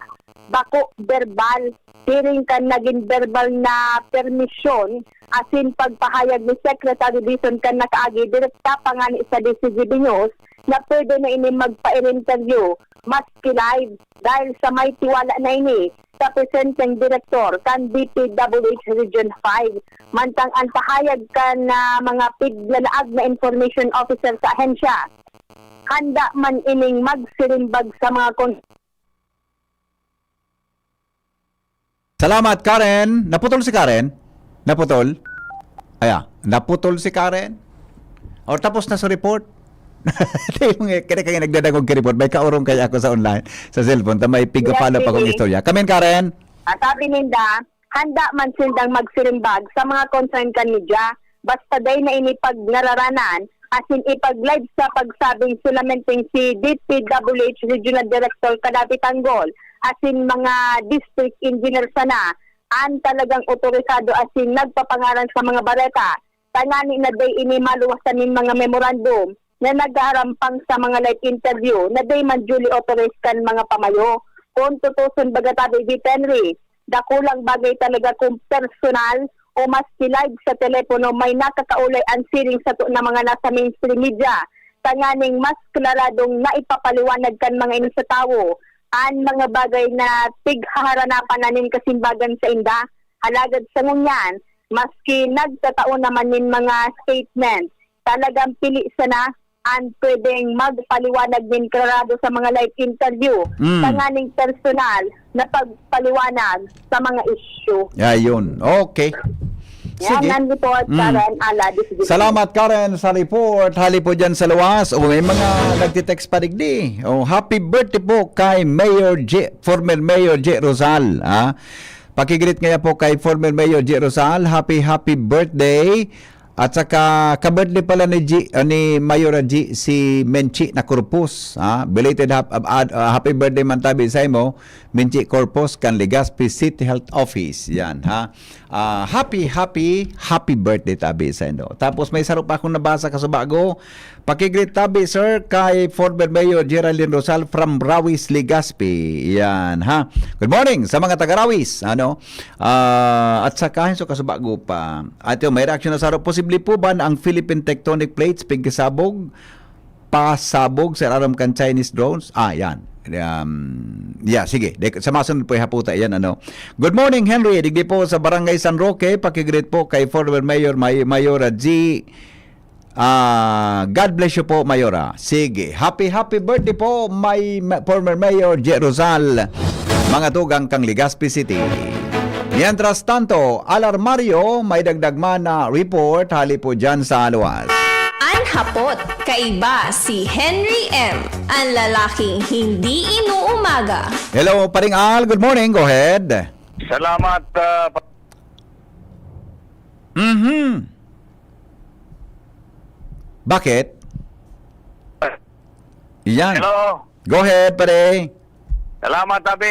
bako verbal, hearing kan naging verbal na permission asin pagpahayag ni Secretary Dizon kan nakaagi direkta pangani sa DCGB News na pwede na ini magpa-interview maski live dahil sa may tiwala na ini sa presenting director kan DPWH Region 5 mantang ang pahayag kan na mga piglalag na information officer sa ahensya handa man ining magsirimbag sa mga Salamat, Karen. Naputol si Karen? Naputol? Naputol si Karen? O tapos na sa report? Kaya kaya nagdadagog ka report. May kaurong kaya ako sa online, sa cellphone. May piga-follow pa akong istorya. Kamin, Karen? sabi ninda, handa man sindang magsirimbag sa mga concern kan media basta day na ini pag nararanan asin ipag-live sa pagsabing sulamenting si DPWH Regional Director Kadapi Tanggol asin mga district engineer sana an talagang otorisado asin nagpapangaran sa mga bareta tangani na day ini maluwasan nin mga memorandum na naghaharampang sa mga live interview na day man duly authorized kan mga pamayo kung tutusun bagatabi Bit Henry dakulang bagay talaga kung personal o maski live sa telepono may nakakaulay ang siring sa to na mga nasa mainstream media tanganing mas klaradong naipapaliwanag kan mga ini sa tawo ang mga bagay na tighaharanapan nanin kasimbagan sa inda halagad sa ngunyan maski nagtatao naman nin mga statement talagang pili sana ang pwedeng magpaliwanag din klarado sa mga live interview tanganing personal na pagpaliwanag sa mga issue. Ayun. Okay. Yan ang report, Karen Ala. Salamat, Karen, sa report. Hali po dyan sa luwas. O may mga nagtitext pa digdi. O, happy birthday po kay former Mayor J. Rosal. Pakigreet nga po kay former Mayor J. Rosal. Happy birthday. At saka ka-birthday pala ni Mayora G si Menchi na Corpus. Belated happy birthday man tabi sa imo, Menchi Corpus kan Legazpi City Health Office. Yan happy birthday tabi sa ino. Tapos may saro pa akong nabasa kasubago. Pakigreet tabi sir kay former Mayor Geraldine Rosal from Rawis Legazpi. Yan Good morning sa mga taga Rawis. At saka so kasubago pa. At yung may reaction na saro posible po ba na ang Philippine tectonic plates pasabog sa aram kan Chinese drones? Yan. Sige. Sa masunod po haputa yan Good morning Henry. Digdi po sa Barangay San Roque. Pakigreet po kay former Mayor Mayora G. God bless you po Mayora. Sige. Happy birthday po former Mayor J. Rosal. Mga tugang kang Legazpi City. Mientras tanto, alarmaryo, may dagdag man na report hali po dyan sa luwas. Anhapot, kaiba si Henry M. Ang lalaking hindi inuumaga. Hello, Paring Al. Good morning. Go ahead. Salamat. Bakit? Yan. Hello. Go ahead, pare. Salamat tabi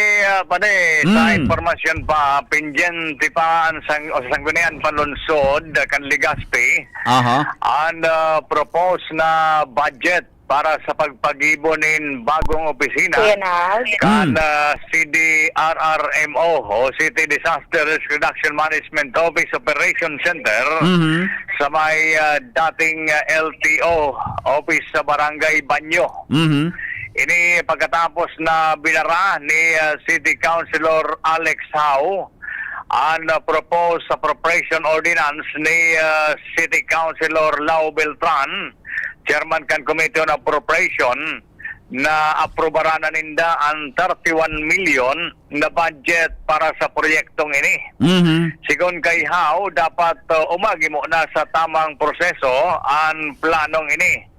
pade sa informasyon pa pendyente pa ang sanggunian panlunsod kan Legazpi Aha. and propose na budget para sa pagpagibonin bagong opisina kan CDRRMO o City Disaster Risk Reduction Management Office Operation Center sa may dating LTO office sa Barangay Banyo. Ini pagkatapos na binara ni City Councilor Alex Howe ang proposed appropriation ordinance ni City Councilor Lau Beltran, Chairman kan Committee on Appropriation, na aprobara na ninda ang 31 million na budget para sa proyektong ini. Sigon kay Howe, dapat umagimo na sa tamang proseso ang planong ini.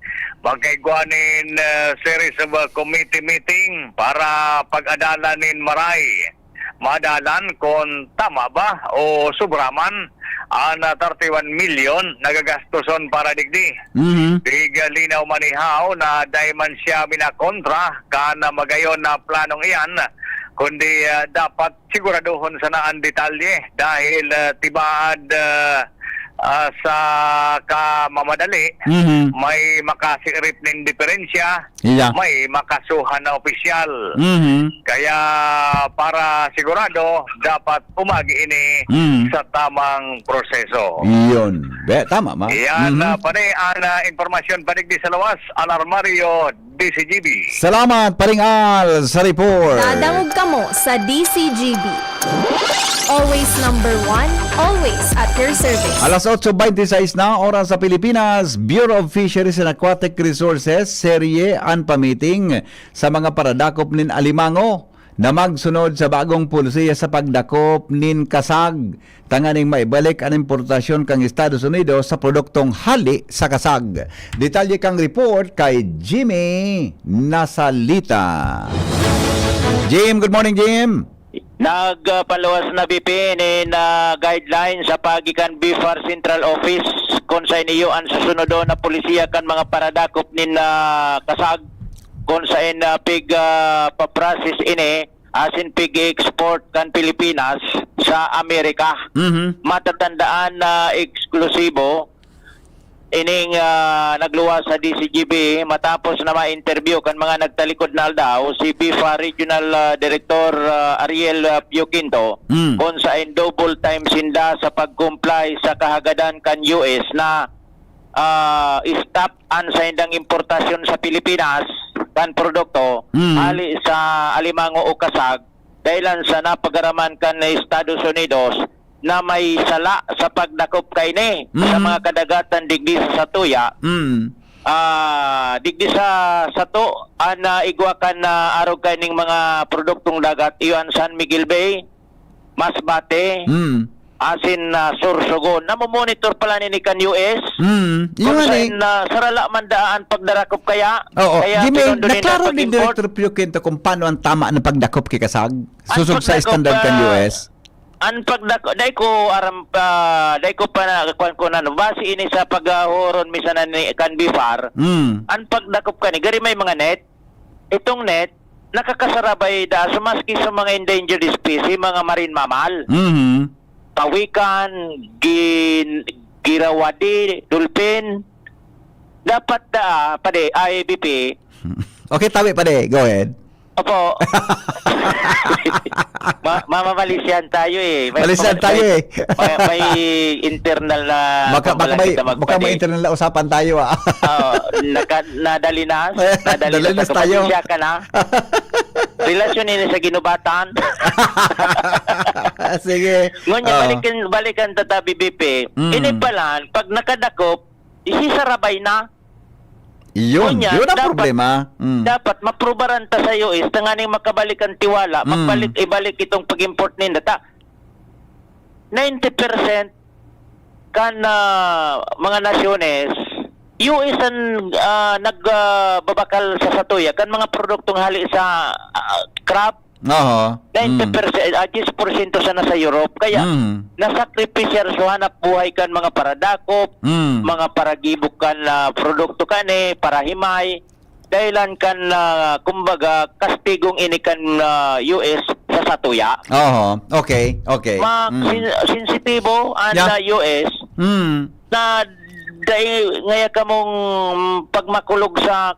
Magkaigwanin series of committee meeting para pag-adalanin maray. Madalan kung tama ba o sobraman ang 31 million nagagastuson para digdi. Linaw manihaw na dahil man siya minakontra kana magayon na planong iyan, kundi dapat siguraduhon sana ang detalye dahil tibaad sa kamamadali, may makasirip ng diferensya, may makasuhan na opisyal. Kaya para sigurado, dapat umagi ini sa tamang proseso. Iyon. Tama, ma. Yan, pare, ang informasyon padigdi sa lawas, Alarmario, DCGB. Salamat, Paring Al, sa report. Dadangog ka mo sa DCGB. Always number one, always at your service. Alas 8:26 na, oras sa Pilipinas. Bureau of Fisheries and Aquatic Resources serye ang pamiting sa mga paradakop nin alimango na magsunod sa bagong pulisiya sa pagdakop nin kasag. Tanganing maibalik ang importasyon kang Estados Unidos sa produktong hali sa kasag. Detalye kang report kay Jimmy Nasalita. Jim, good morning, Jim. Nagpaluwas na BP na guidelines sa pagikan BIFAR Central Office kung sa iniyo ang susunod na pulisya kan mga paradakop nin kasag kung sa pig paprocess ini asin pig export kan Pilipinas sa Amerika. Matatandaan na eksklusibo ining nagluwas sa DCGB matapos na ma-interview kan mga nagtalikod na aldaw si BIFA Regional Director Ariel Pioquinto kung sa double time sinda sa pag-comply sa kahagadan kan US na stop an sa indang importasyon sa Pilipinas kan produkto ali sa alimango o kasag dahilan sa napagaraman kan Estados Unidos na may sala sa pagdakop kay ni sa mga kadagatan digdi sa Satuya. Digdi sa Sato ana igwakan na arog kay ning mga produktong dagat iyon San Miguel Bay, Masbate, asin Sorsogon. Namomonitor pala ni kan US. Yun na sarala mandaan pagdarakop kaya. Kaya naklaro ni Director Pioquinto kung paano ang tama na pagdakop kay kasag susog sa standard kan US. An pagdako dai ko aram dai ko pa na kuan ko nan base ini sa paghoron misanan ni kan BIFAR. An pagdakop kani gari may mga net. Itong net nakakasarabay da sumaski sa mga endangered species, mga marine mammal. Pawikan, girawadi, dolphin. Dapat pade IBP. Okay, tabi pade. Go ahead. Opo. Mamamalisyan tayo eh. Malisyan tayo eh. May internal na baka may internal na usapan tayo nadalinas tayo. Ka na. Relasyon ini sa ginubatan. Sige. Ngunya balikan tatabi BP. Ini pala pag nakadakop isisarabay na. Yun ang problema. Dapat maprubaran ta sa iyo is tanganing makabalikan tiwala, ibalik itong pag-import ninda ta. 90% kan mga nasyones US ang nagbabakal sa Satuya kan mga produktong hali sa crop. 90%, 10% sana sa Europe. Kaya, nasakripisyar so hanap buhay kan mga paradakop, mga paragibok kan produkto kan para himay. dahilan kan kumbaga kastigong inikan US sa satuya. Oo, okay. Sensitibo ang Yeah. US na dahil ngaya kamong pagmakulog sa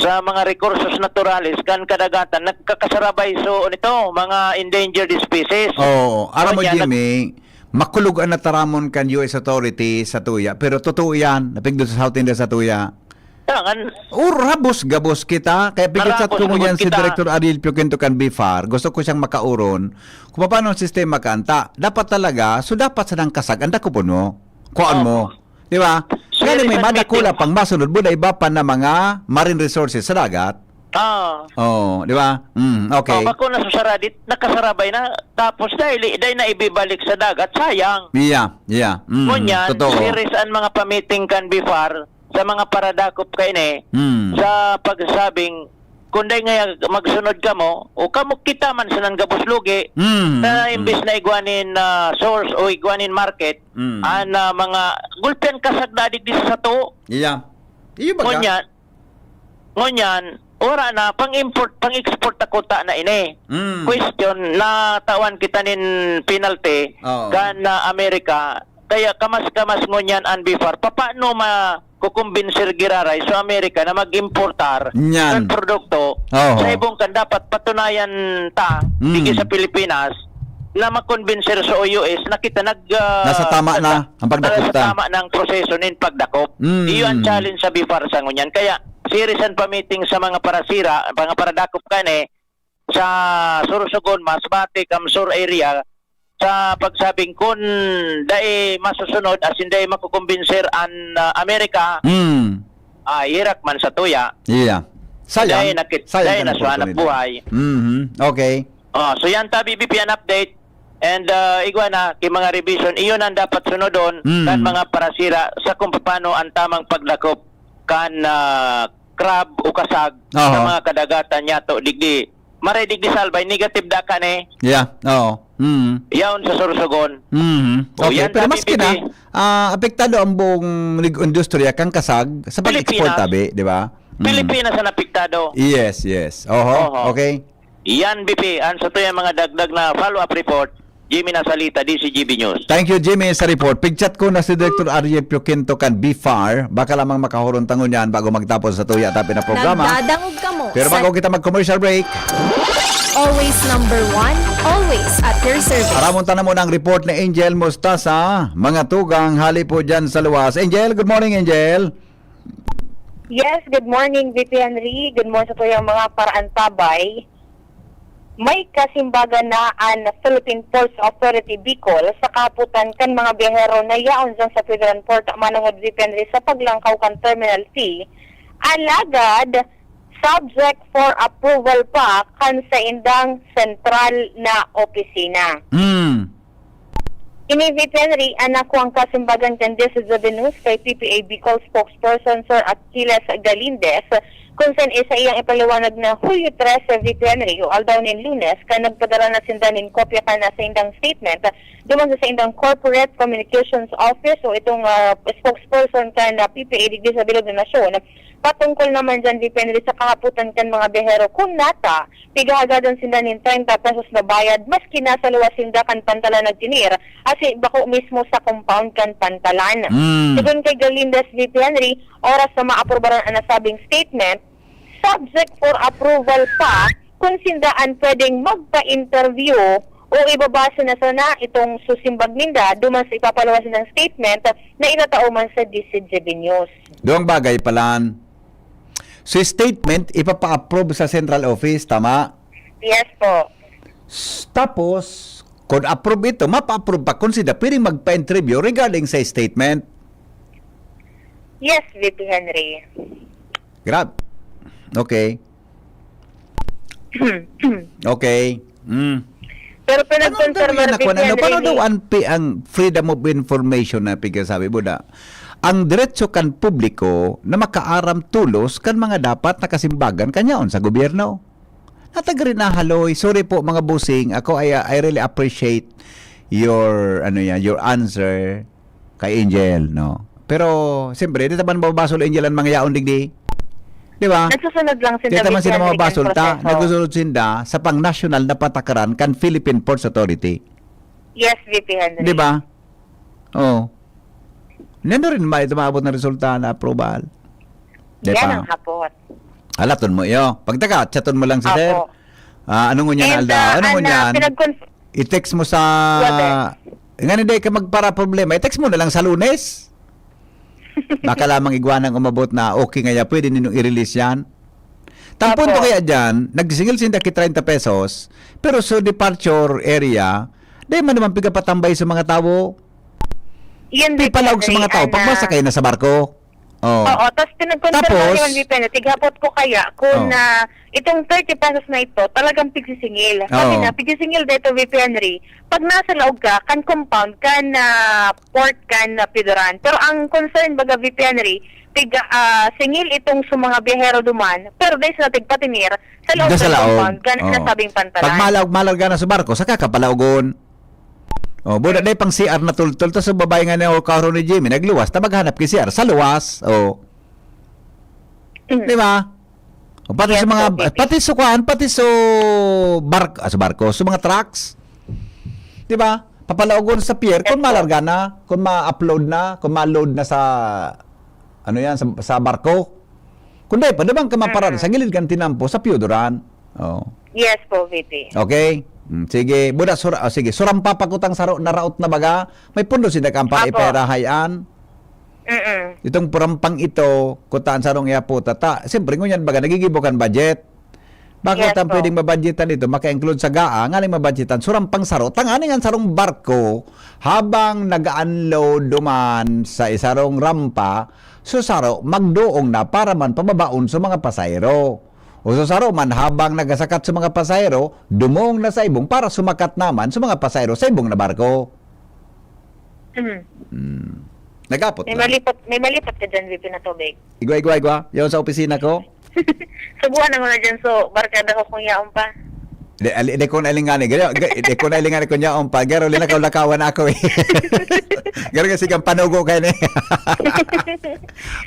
sa mga resources naturales kan kadagatan nagkakasarabay so nito mga endangered species. Oo, aram mo Kanya, Jimmy, makulugan na taramon kan US authority sa tuya, pero totoo yan, napigdo sa South India sa tuya. Tangan, Rabos-gabos kita. Kaya pikitsat ko mo yan si kita. Director Ariel Pioquento kan BIFAR. Gusto ko siyang makauron. Kung paano ang sistema kanta, dapat talaga, so dapat sa nang kasag, anda ko po no? Kuan mo. Di ba? So, Kaya may yan, madakula pang masunod mo na iba pa na mga marine resources sa dagat. Oh, di ba? Okay. bako na susaradit, nakasarabay na, tapos dahil na ibibalik sa dagat, sayang. Yeah. Ngunyan, Totoo. series ang mga pamiting kan bifar sa mga paradakop kayo sa pagsabing kunday nga magsunod ka mo o kamo kita man sa nang gabuslugi na imbis na igwanin source o igwanin market ang mga gulpen kasagdadig di sa to. Yeah. Iyo ba ka? Ngunyan, ora na pang-export ako ta na ini. Question na tawan kita nin penalty kan Amerika kaya kamas ngunyan an before paano kukumbinsir giraray sa Amerika na mag-importar ng produkto sa ibong kan dapat patunayan digi sa Pilipinas na makonbinsir sa US na kita nasa tama na ang pagdakop nasa tama ng proseso nin pagdakop. Iyo ang challenge sa BIFAR sa ngunyan. Kaya serious pa meeting sa mga parasira, mga paradakop kani sa Sorsogon, Masbate, Kamsur area sa pagsabing kun dai masusunod as hindi makukumbinser an Amerika Iraq man sa tuya. Yeah. Sayang. Dahil na suhanap buhay. Okay. So yan ta BBP an update and igwana kay mga revision iyon ang dapat sunodon kan mga parasira sa kung paano ang tamang paglakop kan crab o kasag sa mga kadagatan yato digdi maray digdi salbay negative da kan Yeah. Yaon sa Sorsogon. Okay, yan pero ta, maski BBP. na apektado ang buong industriya kang kasag sa pag-export Pilipinas. tabi, di ba? Pilipinas ang apektado. Yes. Okay. Yan BP, ang sa to yung mga dagdag na follow-up report, Jimmy Nasalita, DCGB News. Thank you, Jimmy, sa report. Pigchat ko na si Director Ariel Pioquento kan BIFAR. Baka lamang makahuron tangon yan bago magtapos sa tuya tapi na programa. Nagdadangog ka mo. Pero bago kita mag-commercial break, Always number one, always at your service. aramon na mo ng report ni Angel Mostasa. Mga tugang hali po dyan sa luwas. Angel, good morning, Angel. Yes, good morning, VP Henry. Good morning sa tuyang mga paraan tabay. May kasimbagan na ang Philippine Ports Authority Bicol sa kaputan kan mga biyahero na yaon dyan sa Federal Port manungod VP Henry sa paglangkaw kan terminal fee. Alagad, subject for approval pa kan sa indang sentral na opisina. Ini VP Henry, anak ko ang kasimbagan kan sa News kay PPA Bicol spokesperson Sir Achilles Galindez kung saan isa iyang ipaliwanag na Hulyo 13 VP Henry o aldaw nin Lunes ka nagpadala na sindanin kopya ka na sa indang statement duman sa indang Corporate Communications Office o itong spokesperson ka na PPA digdi sa Bilog na Nasyon patungkol naman dyan VP Henry sa kahaputan kan mga behero kung nata pigahagadan sindanin 30 pesos na bayad maski nasa luwas sinda kan pantalan nagtinir asi bako mismo sa compound kan pantalan. Sigun kay Galindez VP Henry, oras na maaprobaran ang nasabing statement, subject for approval pa kung sindaan pwedeng magpa-interview o ibabasa na sana itong susimbag ninda duman sa ipapalawasin ng statement na inatao man sa DCGB News. Doong bagay palan. So statement, ipapa-approve sa central office, tama? Yes po. Tapos, kung approve ito, mapa-approve pa kung sila pwedeng magpa-interview regarding sa statement. Yes, VP Henry. Grab. Okay. Okay. Pero pinag-confirm VP Henry. Paano daw ang freedom of information na pigkasabi mo na? Ang diretso kan publiko na makaaram tulos kan mga dapat nakasimbagan kanyaon sa gobyerno. Natagri na haloy. Sorry po mga bossing. Ako I really appreciate your your answer kay Angel, no. Pero siyempre dito man babasol Angel ang mga yaon digdi. Di ba? Nagsusunod lang sinda Kita man VP sila Henry mga kan basulta, proseso. nagsusunod sinda sa pang-national na patakaran kan Philippine Ports Authority. Yes, VP Henry. Di ba? Oo. Nando rin ba ito maabot na resulta na approval? Di Yan ba? ang hapot. Alaton mo iyo. Pagtaka, chaton mo lang si Apo. sir. Ano ngunyan, And, Alda? Ano ngunyan? pinag-conf- I-text mo sa... Nga hindi ka magpara problema. I-text mo na lang sa Lunes. Baka lamang iguanang umabot na okay nga pwede ninyong i-release yan. Tampunto Apo. kaya dyan, nagsingil sinda ki 30 pesos, pero sa departure area, di man naman pigapatambay sa mga tao. Yan, VP Pipalawag sa Henry, mga tao. Pag masakay na sa barko. Oh. Oo, tapos pinag-confirm Tapos- naman VP Henry, tighapot ko kaya kung Oh. itong 30 pesos na ito, talagang pigsisingil. Sabi Oo. na, pigsisingil dito VP Henry, pag nasa laog ka, kan compound, kan port, kan pidoran. Pero ang concern baga VP Henry, singil itong sa mga biyahero duman, pero dahil sila tigpatinir, sa loob Doon sa ng laog. compound, kan Oo. nasabing pantalan. Pag malarga na sa barko, saka ka palaugon. Oh, buda day pang CR na tultol to sa babae nga ni Karon ni Jimmy nagluwas ta maghanap kay CR sa luwas. Oh. Di ba? O, pati Yes, sa mga po, baby. pati sa kuan, pati sa barko, sa mga trucks. Di ba? Papalaugon sa pier kung malarga na, kung ma-upload na, kung ma-load na sa ano yan sa barko. Kung day pa dabang ka maparada sa gilid kan tinampo sa Piodoran. Oh. Yes po, VP. Okay? Sige, buda sige, surampa pakutang saro na raot na baga. May pundo sila kang para Apo. iperahayan. Itong purampang ito, kutaan sarong iapo tata. Siyempre ngunyan baga nagigibukan budget. Bakit Yes, ang po. pwedeng mabudgetan dito, maka-include sa GAA, ngaling mabudgetan, surampang saro, tanganing ang sarong barko, habang nag-unload duman sa isarong rampa, so saro, magdoong na para man pababaon sa mga pasayro. O so saro man, habang nagasakat sa mga pasayro, dumong na sa ibong para sumakat naman sa mga pasayro sa ibong na barko. Nagapot May na. malipot ka dyan, VP, na tubig. Igwa. Yun sa opisina ko. Subuhan na mo na dyan, so barkada ko kung yaon pa. Di ko nailingani. Di ko nailingani ko niya umpa. Garo, linakaw-lakawan ako eh. Garo kasi kang panugo kayo eh.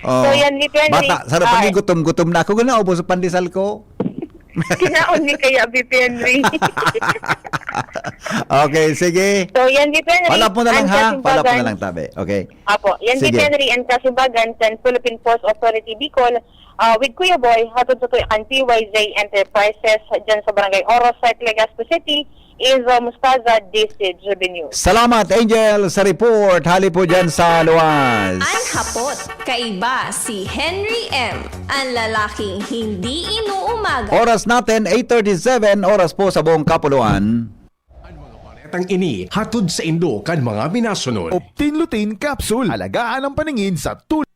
So, yan, VP Henry. Bata, sarap pag gutom-gutom na ako. Guna, ubos sa pandesal ko. Kinaon ni kaya, VP Henry. Okay, sige. So, yan, VP Henry. Palap mo na lang ang ha. Kasimbagan- Palap mo na lang tabi. Okay. Apo, yan Sige. VP Henry and Kasimbagan sa Philippine Ports Authority Bicol with Kuya Boy, hatod sa tuyan PYZ Enterprises dyan sa Barangay Orosite, Legazpi City is Mustaza DCGB News. Salamat, Angel, sa report. Hali po dyan sa luwas. Ang hapot, kaiba si Henry M. Ang lalaking hindi inuumaga. Oras natin, 8:37. Oras po sa buong Kapuluan. Tang ini, hatod sa Indo kan mga minasunod. Optin Lutein Capsule. Alagaan ang paningin sa tulong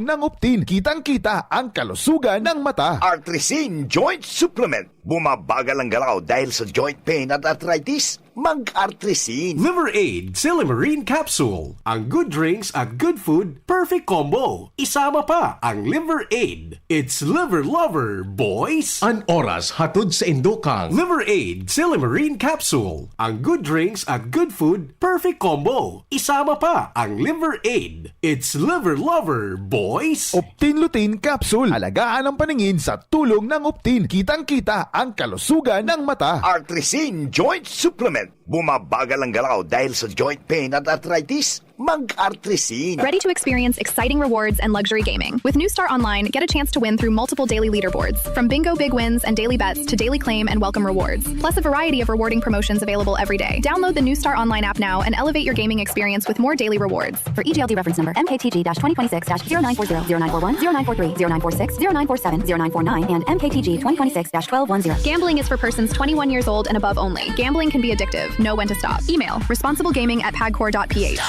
ng Optin. Kitang-kita ang kalusugan ng mata. Artresin Joint Supplement. Bumabagal ang galaw dahil sa joint pain at arthritis. Mag-Artresin. Liver Aid Silimarine Capsule. Ang good drinks at good food, perfect combo. Isama pa ang Liver Aid. It's liver lover, boys. An oras hatod sa Indokang. Liver Aid Silimarine Capsule. Ang good drinks at good food, perfect combo. Isama pa ang Liver Aid. It's liver lover, boys. Optin Lutein Capsule. Alagaan ang paningin sa tulong ng Optin. Kitang-kita ang kalusugan ng mata. Artresin Joint Supplement. Bumabagal ang galaw dahil sa joint pain at arthritis. Mag-Artresin. Ready to experience exciting rewards and luxury gaming? With New Star Online, get a chance to win through multiple daily leaderboards, from bingo big wins and daily bets to daily claim and welcome rewards, plus a variety of rewarding promotions available every day. Download the New Star Online app now and elevate your gaming experience with more daily rewards. For EGLD reference number MKTG-2026-0940, 0941, 0943, 0946, 0947, 0949, and MKTG 2026-1210. Gambling is for persons 21 years old and above only. Gambling can be addictive. Know when to stop. Email responsiblegaming@pagcor.ph.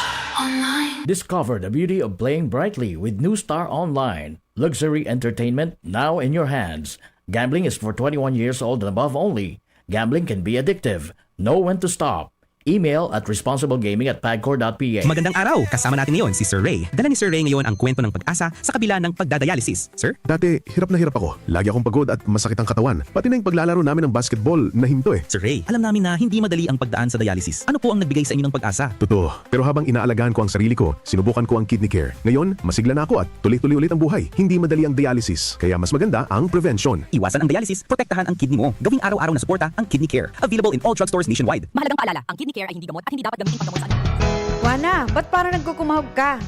Discover the beauty of playing brightly with New Star Online. Luxury entertainment now in your hands. Gambling is for 21 years old and above only. Gambling can be addictive. Know when to stop. Email at responsiblegaming@pagcor.ph. Magandang araw! Kasama natin ngayon si Sir Ray. Dala ni Sir Ray ngayon ang kwento ng pag-asa sa kabila ng pagdadialysis. Sir? Dati, hirap na hirap ako. Lagi akong pagod at masakit ang katawan. Pati na yung paglalaro namin ng basketball na hinto eh. Sir Ray, alam namin na hindi madali ang pagdaan sa dialysis. Ano po ang nagbigay sa inyo ng pag-asa? Totoo. Pero habang inaalagaan ko ang sarili ko, sinubukan ko ang kidney care. Ngayon, masigla na ako at tuloy-tuloy ulit ang buhay. Hindi madali ang dialysis. Kaya mas maganda ang prevention. Iwasan ang dialysis, protektahan ang kidney mo. Gawing araw-araw na suporta ang kidney care. Available in all drugstores nationwide. Mahalagang paalala, ang kidney care ay hindi gamot at hindi dapat gamitin panggamot sa anak. Wana, ba't parang nagkukumahog ka?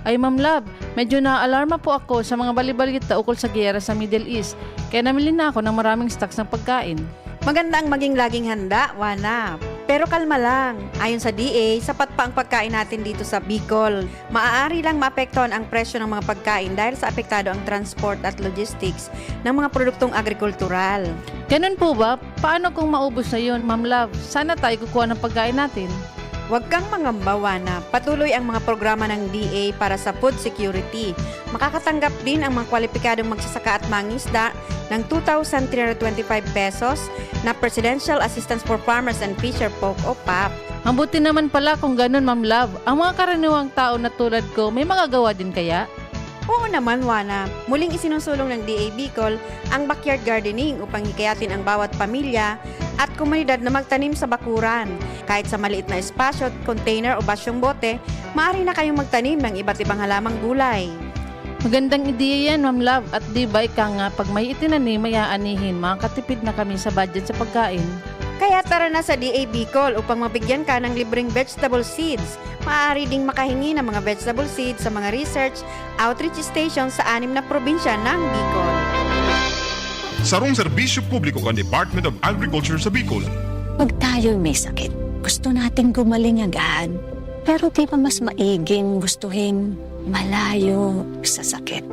Ay Ma'am Love, medyo naalarma po ako sa mga balibalita ukol sa giyera sa Middle East. Kaya namili na ako ng maraming stocks ng pagkain. Maganda ang maging laging handa, Wana. Pero kalma lang. Ayon sa DA, sapat pa ang pagkain natin dito sa Bicol. Maaari lang maapektuhan ang presyo ng mga pagkain dahil sa apektado ang transport at logistics ng mga produktong agrikultural. Ganun po ba? Paano kung maubos na yun, Ma'am Love? Sana tayo kukuha ng pagkain natin. Huwag kang mangamba, Wana. Patuloy ang mga programa ng DA para sa food security. Makakatanggap din ang mga kwalipikadong magsasaka at mangisda ng 2,325 pesos na Presidential Assistance for Farmers and Fisher Folk o PAP. Ang buti naman pala kung ganun, Ma'am Love. Ang mga karaniwang tao na tulad ko, may magagawa din kaya? Oo naman, Wana. Muling isinusulong ng DA Bicol ang backyard gardening upang hikayatin ang bawat pamilya at komunidad na magtanim sa bakuran. Kahit sa maliit na espasyo, container o basyong bote, maaari na kayong magtanim ng iba't ibang halamang gulay. Magandang ideya yan, Ma'am Love. At di ba ika nga, pag may itinanim, may aanihin, makakatipid na kami sa budget sa pagkain. Kaya tara na sa DA Bicol upang mabigyan ka ng libreng vegetable seeds. Maaari ding makahingi ng mga vegetable seeds sa mga research outreach stations sa 6 na probinsya ng Bicol. Sarong serbisyo publiko ng Department of Agriculture sa Bicol. Pag tayo'y may sakit, gusto natin gumaling agad. Pero di ba mas maiging gustuhin malayo sa sakit?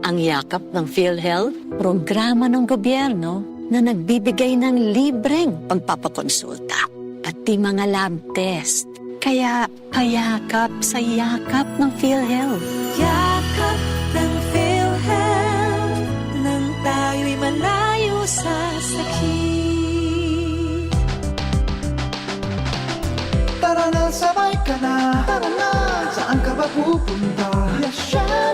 Ang yakap ng PhilHealth, programa ng gobyerno na nagbibigay ng libreng pagpapakonsulta at di mga lab test. Kaya payakap sa yakap ng PhilHealth. Yakap ng PhilHealth nang tayo'y malayo sa sakit. Tara na, sabay ka na. Tara na, saan ka ba pupunta?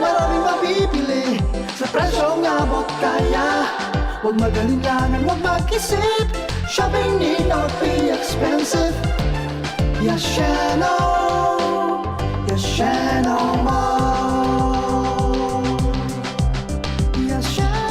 Maraming mabibili sa presyong abot kaya. Huwag magalinlangan, huwag mag-isip. Shopping need not be expensive. Yashano Mall. Yashano Mall. Yashano.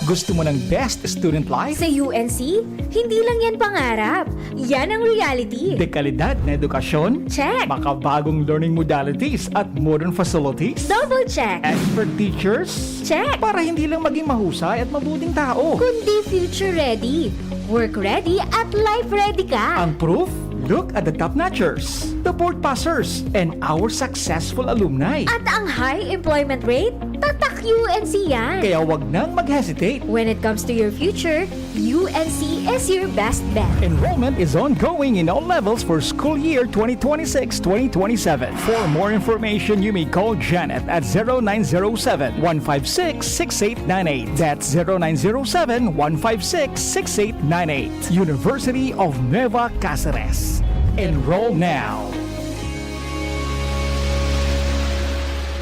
Gusto mo ng best student life? Sa UNC, hindi lang yan pangarap. Yan ang reality. Dekalidad na edukasyon? Check. Makabagong learning modalities at modern facilities? Double check. Expert teachers? Check. Para hindi lang maging mahusay at mabuting tao. Kundi future ready, work ready at life ready ka. Ang proof? Look at the top-notchers, the board passers, and our successful alumni. At ang high employment rate, tatak UNC yan. Kaya wag nang mag-hesitate. When it comes to your future, UNC is your best bet. Enrollment is ongoing in all levels for school year 2026-2027. For more information, you may call Janet at 0907-156-6898. That's 0907-156-6898. University of Nueva Cáceres. Enroll now.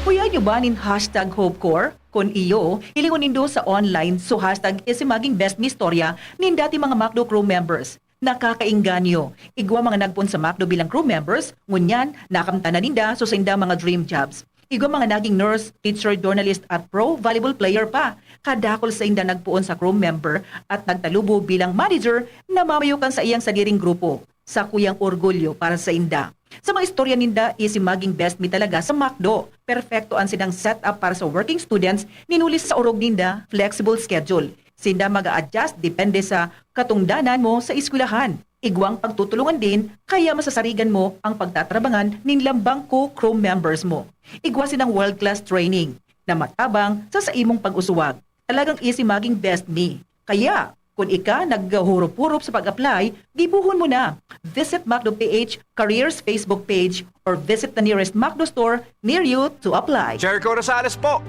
Kuya nyo ba nin hashtag HopeCore? Kung iyo, ilingon nindo sa online so hashtag isimaging best mi storya nin dati mga MacDo crew members. Nakakainganyo. Igwa mga nagpun sa MacDo bilang crew members, ngunyan, nakamtanan ninda so sa inda mga dream jobs. Igwa mga naging nurse, teacher, journalist at pro volleyball player pa. Kadakol sa inda nagpuon sa crew member at nagtalubo bilang manager na mamayukan sa iyang saliring grupo. Sa kuyang orgulyo para sa inda. Sa mga istorya ninda, isimaging best mi talaga sa MacDo. Perfecto ang sinang setup para sa working students, ninulis sa orog ninda, flexible schedule. Sinda mag-a-adjust depende sa katungdanan mo sa eskwelahan. Igwang pagtutulungan din, kaya masasarigan mo ang pagtatrabangan nin bangko crew members mo. Igwa sinang world-class training na matabang sa imong pag-usuwag. Talagang isimaging best mi. Kaya, kung ika naghurup-hurup sa pag-apply, gibuhon mo na. Visit MacDo PH Careers Facebook page or visit the nearest MacDo store near you to apply. Jericho Rosales po.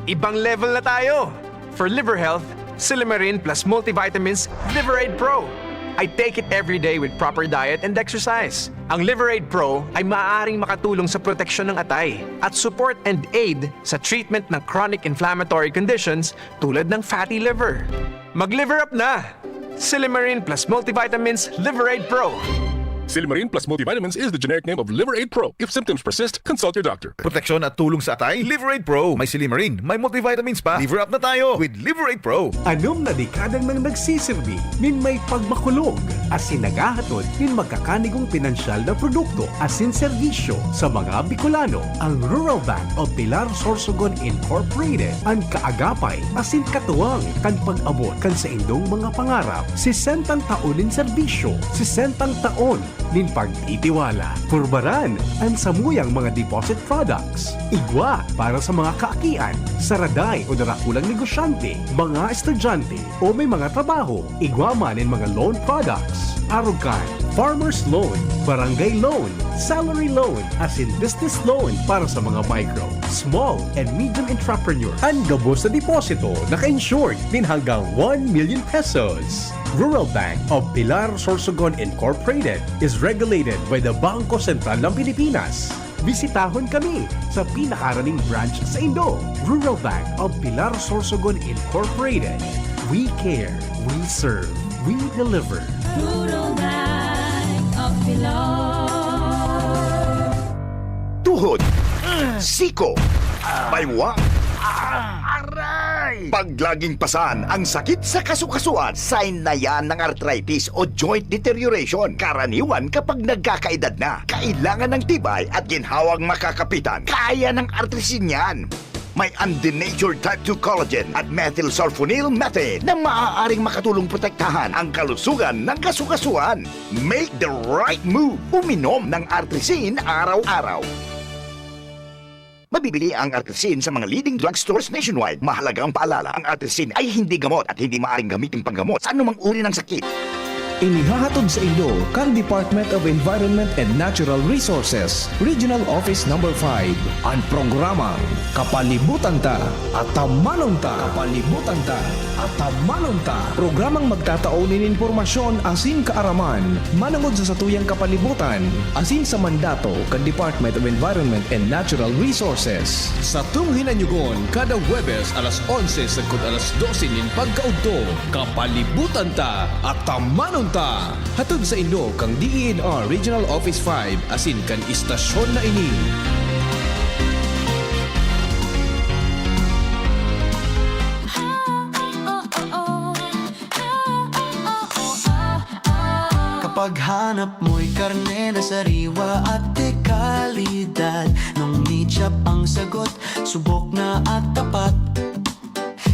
Ibang level na tayo. For liver health, Silimarin plus multivitamins Liveraid Pro. I take it every day with proper diet and exercise. Ang Liveraid Pro ay maaaring makatulong sa proteksyon ng atay at support and aid sa treatment ng chronic inflammatory conditions tulad ng fatty liver. Mag-liver up na! Silimarin plus multivitamins Liveraid Pro. Silimarin plus multivitamins is the generic name of Liveraid Pro. If symptoms persist, consult your doctor. Proteksyon at tulong sa atay, Liveraid Pro. May Silimarin, may multivitamins pa. Liver up na tayo with Liveraid Pro. Anom na dekadang nang nagsisilbi, min may pagmakulog, asin nagahatod, min magkakanigong pinansyal na produkto, asin serbisyo sa mga Bicolano. Ang Rural Bank of Pilar Sorsogon Incorporated, ang kaagapay, asin katuwang, kan pag-abot kan sa indong mga pangarap, 60 taonin serbisyo, 60 taon, nin pagtitiwala. Purbaran ang samuyang mga deposit products. Igwa para sa mga kaakian, saraday o darakulang negosyante, mga estudyante o may mga trabaho. Igwa man in mga loan products. Arugan, farmer's loan, barangay loan, salary loan, as in business loan para sa mga micro, small and medium entrepreneur. Ang gabos na deposito naka-insured din hanggang 1 million pesos. Rural Bank of Pilar Sorsogon Incorporated is regulated by the Bangko Sentral ng Pilipinas. Bisitahon kami sa pinakaraning branch sa Indo. Rural Bank of Pilar Sorsogon Incorporated. We care, we serve, we deliver. Rural Bank of Pilar. Tuhod, siko, baywang, aray! Pag laging pasan ang sakit sa kasukasuan, sign na yan ng arthritis o joint deterioration. Karaniwan kapag nagkakaedad na, kailangan ng tibay at ginhawang makakapitan. Kaya ng artrisin yan. May undenatured type 2 collagen at methylsulfonyl methane na maaaring makatulong protektahan ang kalusugan ng kasukasuan. Make the right move. Uminom ng artrisin araw-araw. Mabibili ang artrisin sa mga leading drugstores nationwide. Mahalaga ang paalala, ang artrisin ay hindi gamot at hindi maaaring gamitin panggamot sa anumang uri ng sakit. Inihahatod sa Indo kang Department of Environment and Natural Resources, Regional Office No. 5, ang programang Kapalibutan Ta at Tamanon Ta. Kapalibutan Ta at Tamanon Ta. Programang magtataunin informasyon asin kaaraman, manangod sa satuyang kapalibutan, asin sa mandato kan Department of Environment and Natural Resources. Sa tunghinanyugon, kada Huwebes alas 11 sagkod alas 12 nin pagkaudto, Kapalibutan Ta at Tamanon Ta. Hatod sa Indo kang DENR Regional Office 5 asin kan istasyon na ini. Kapag hanap mo'y karne na sariwa at dekalidad, nung meat-shop ang sagot, subok na at tapat.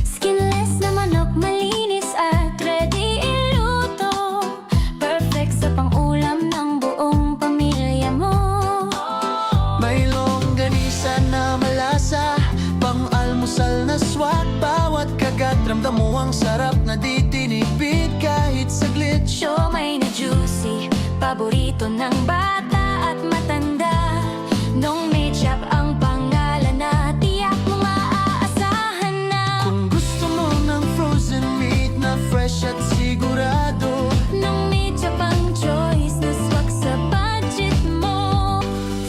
Skinless na manok, malinis at ready iluto. Perfect sa pang-ulam ng buong pamilya mo. May longganisa na malasa, pang-almusal na swak. Bawat kagat ramdam mo ang sarap na di tinipid kahit saglit. Siomay na juicy, paborito ng bata at matanda. Nung meat-shop ang pangalan na tiyak mo maaasahan na. Kung gusto mo ng frozen meat na fresh at sigurado, Nung meat-shop ang choice na swak sa budget mo.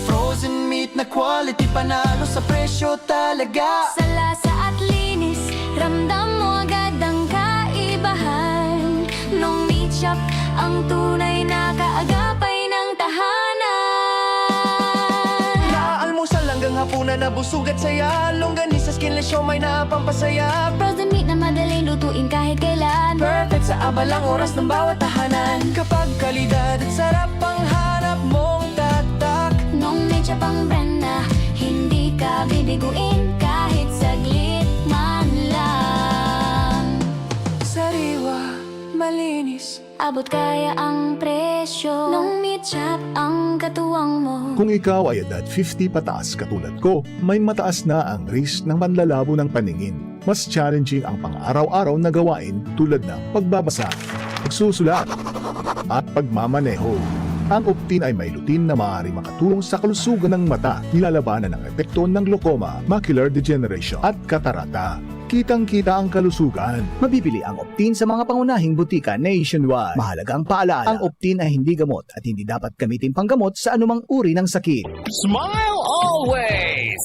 frozen meat na quality, panalo sa presyo talaga. Sa lasa at linis, ramdam mo agad ang kaibahan. Nung meat-shop ang tunay na kaagapay ng tahanan. Naalmusal hanggang hapunan na busog at saya. Longganisa, skinless, siomay na pampasaya. Frozen meat na madaling lutuin kahit kailan. Perfect sa abalang oras ng bawat tahanan. Kapag kalidad at sarap ang hanap mong tatak. Nung meat-shop ang brand na hindi ka bibiguin kahit saglit man lang. Sariwa, malinis, abot kaya ang presyo. Nung meat-shop ang katuwang mo. Kung ikaw ay edad 50 pataas katulad ko, may mataas na ang risk ng panlalabo ng paningin. Mas challenging ang pang-araw-araw na gawain tulad ng pagbabasa, pagsusulat, at pagmamaneho. Ang Optin ay may lutin na maaaring makatulong sa kalusugan ng mata, nilalabanan ng epekto ng glaucoma, macular degeneration at katarata. Kitang-kita ang kalusugan. Mabibili ang Optin sa mga pangunahing butika nationwide. Mahalagang paalala, ang Optin ay hindi gamot at hindi dapat gamitin panggamot sa anumang uri ng sakit. Smile always!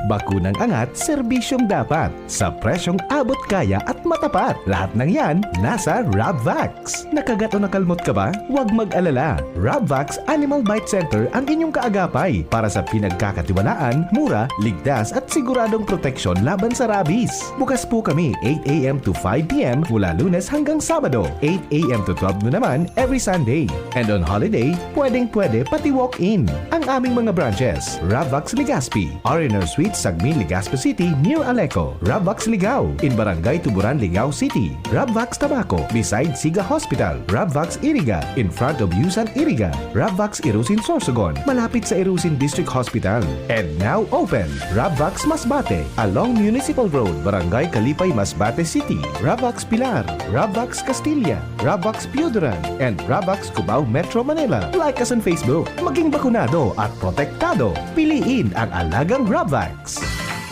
Bakunang angat, serbisyong dapat. Sa presyong abot kaya at matapat. Lahat ng yan, nasa Rabvax. Nakagat o nakalmot ka ba? Huwag mag-alala. Rabvax Animal Bite Center ang inyong kaagapay para sa pinagkakatiwalaan, mura, ligtas at siguradong proteksyon laban sa rabies. Bukas po kami 8 a.m. to 5 p.m. mula Lunes hanggang Sabado. 8 a.m. to 12 noon naman every Sunday. And on holiday, pwedeng-pwede pati walk-in. Ang aming mga branches, Rabvax Legazpi, R&R Suite Sagmin, Legazpi City near Aleco, Rabvax Ligao in Barangay Tuburan, Ligao City, Rabvax Tabaco beside Siga Hospital, Rabvax Iriga in front of Yusan Iriga, Rabvax Irusin Sorsogon malapit sa Irusin District Hospital, and now open Rabvax Masbate along Municipal Road, Barangay Kalipay, Masbate City, Rabvax Pilar, Rabvax Castilla, Rabvax Pioduran, and Rabvax Cubao Metro Manila. Like us on Facebook. Maging bakunado at protektado. Piliin ang alagang Rabvax.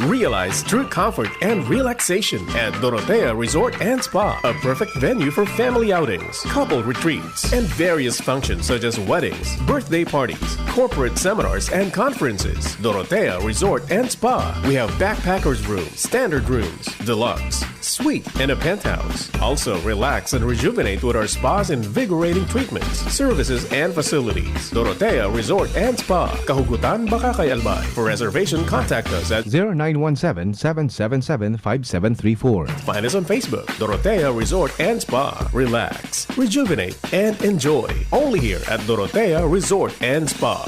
Realize true comfort and relaxation at Dorotea Resort and Spa, a perfect venue for family outings, couple retreats, and various functions such as weddings, birthday parties, corporate seminars, and conferences. Dorotea Resort and Spa. We have backpackers rooms, standard rooms, deluxe, suite, and a penthouse. Also, relax and rejuvenate with our spas and invigorating treatments, services, and facilities. Dorotea Resort and Spa, Kahugutan, Bakakay, Albay. For reservation, contact us at 0917-777-5734. Find us on Facebook, Dorotea Resort and Spa. Relax, rejuvenate, and enjoy. Only here at Dorotea Resort and Spa.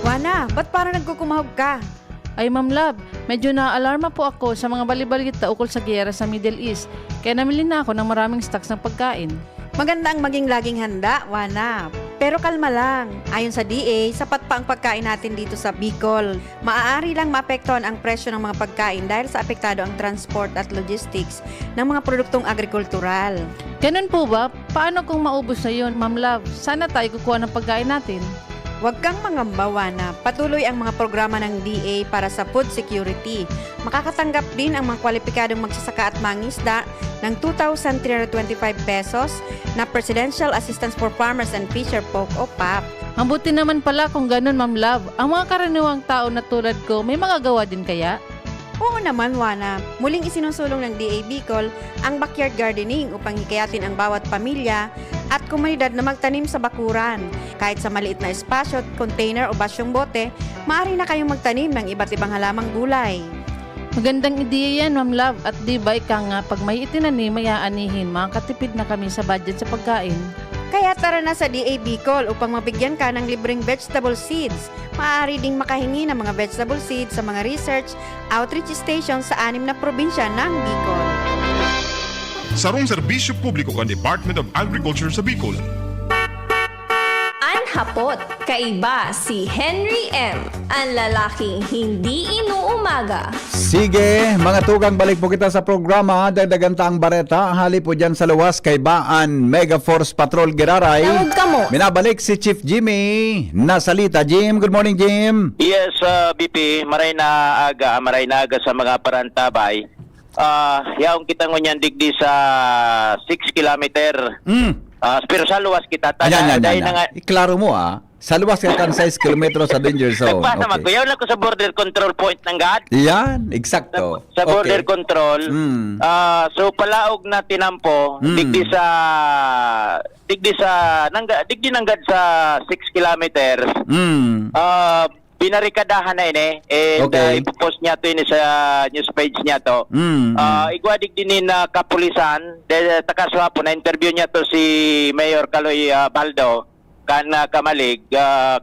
Wana, ba't parang nagkukumahog ka? Ay Ma'am Love, medyo naaalarma po ako sa mga balibalita ukol sa giyera sa Middle East. Kaya namili na ako ng maraming stocks ng pagkain. Maganda ang maging laging handa, Wana. Pero kalma lang. Ayon sa DA, sapat pa ang pagkain natin dito sa Bicol. Maaari lang maapektuhan ang presyo ng mga pagkain dahil sa apektado ang transport at logistics ng mga produktong agrikultural. Ganun po ba? Paano kung maubos na yun, Ma'am Love? Sana tayo kukuha ng pagkain natin. Huwag kang mangamba, na patuloy ang mga programa ng DA para sa food security. Makakatanggap din ang mga kwalipikadong magsasaka at mangisda ng 2,325 pesos na Presidential Assistance for Farmers and Fisher Folk o PAP. Ang buti naman pala kung ganun, Ma'am Love. Ang mga karaniwang tao na tulad ko, may magagawa din kaya? Oo naman, Wana. Muling isinusulong ng DA Bicol ang backyard gardening upang hikayatin ang bawat pamilya at komunidad na magtanim sa bakuran. Kahit sa maliit na espasyo, container o basyong bote, maaari na kayong magtanim ng iba't ibang halamang gulay. Magandang ideya yan, Ma'am Love. At di ba ika nga, pag may itinanim, may aanihin, makakatipid na kami sa budget sa pagkain. Kaya tara na sa DA Bicol upang mabigyan ka ng libreng vegetable seeds. Maaari ding makahingi ng mga vegetable seeds sa mga research outreach stations sa 6 na probinsya ng Bicol. Sarong serbisyo publiko kan Department of Agriculture sa Bicol. Anhapot, kaiba si Henry M. Ang lalaking hindi inuumaga. Sige, mga tugang, balik po kita sa programa. Dagdagan ta ang bareta. Hali po dyan sa luwas kay Baan Mega Force Patrol Giraray. Tawag ka mo. Minabalik si Chief Jimmy Nasalita. Jim, good morning, Jim. Yes, BP, maray na aga sa mga parantabay. Yaong kita ngunyan digdi sa 6 kilometer. Pero sa luwas kita Ayan. Iklaro mo sa luwas kita 6 kilometro sa danger zone. Nagpasa magkuyaw na ko sa border control point ng GAD. Yan, eksakto. Sa border control. So palaog na tinampo digdi nanggad sa 6 kilometers. Binarikadahan na ini ipopost niya to ini sa news page niya to. Igwadig din na kapulisan takaswapo na interview niya to si Mayor Kaloy Baldo kan kamalig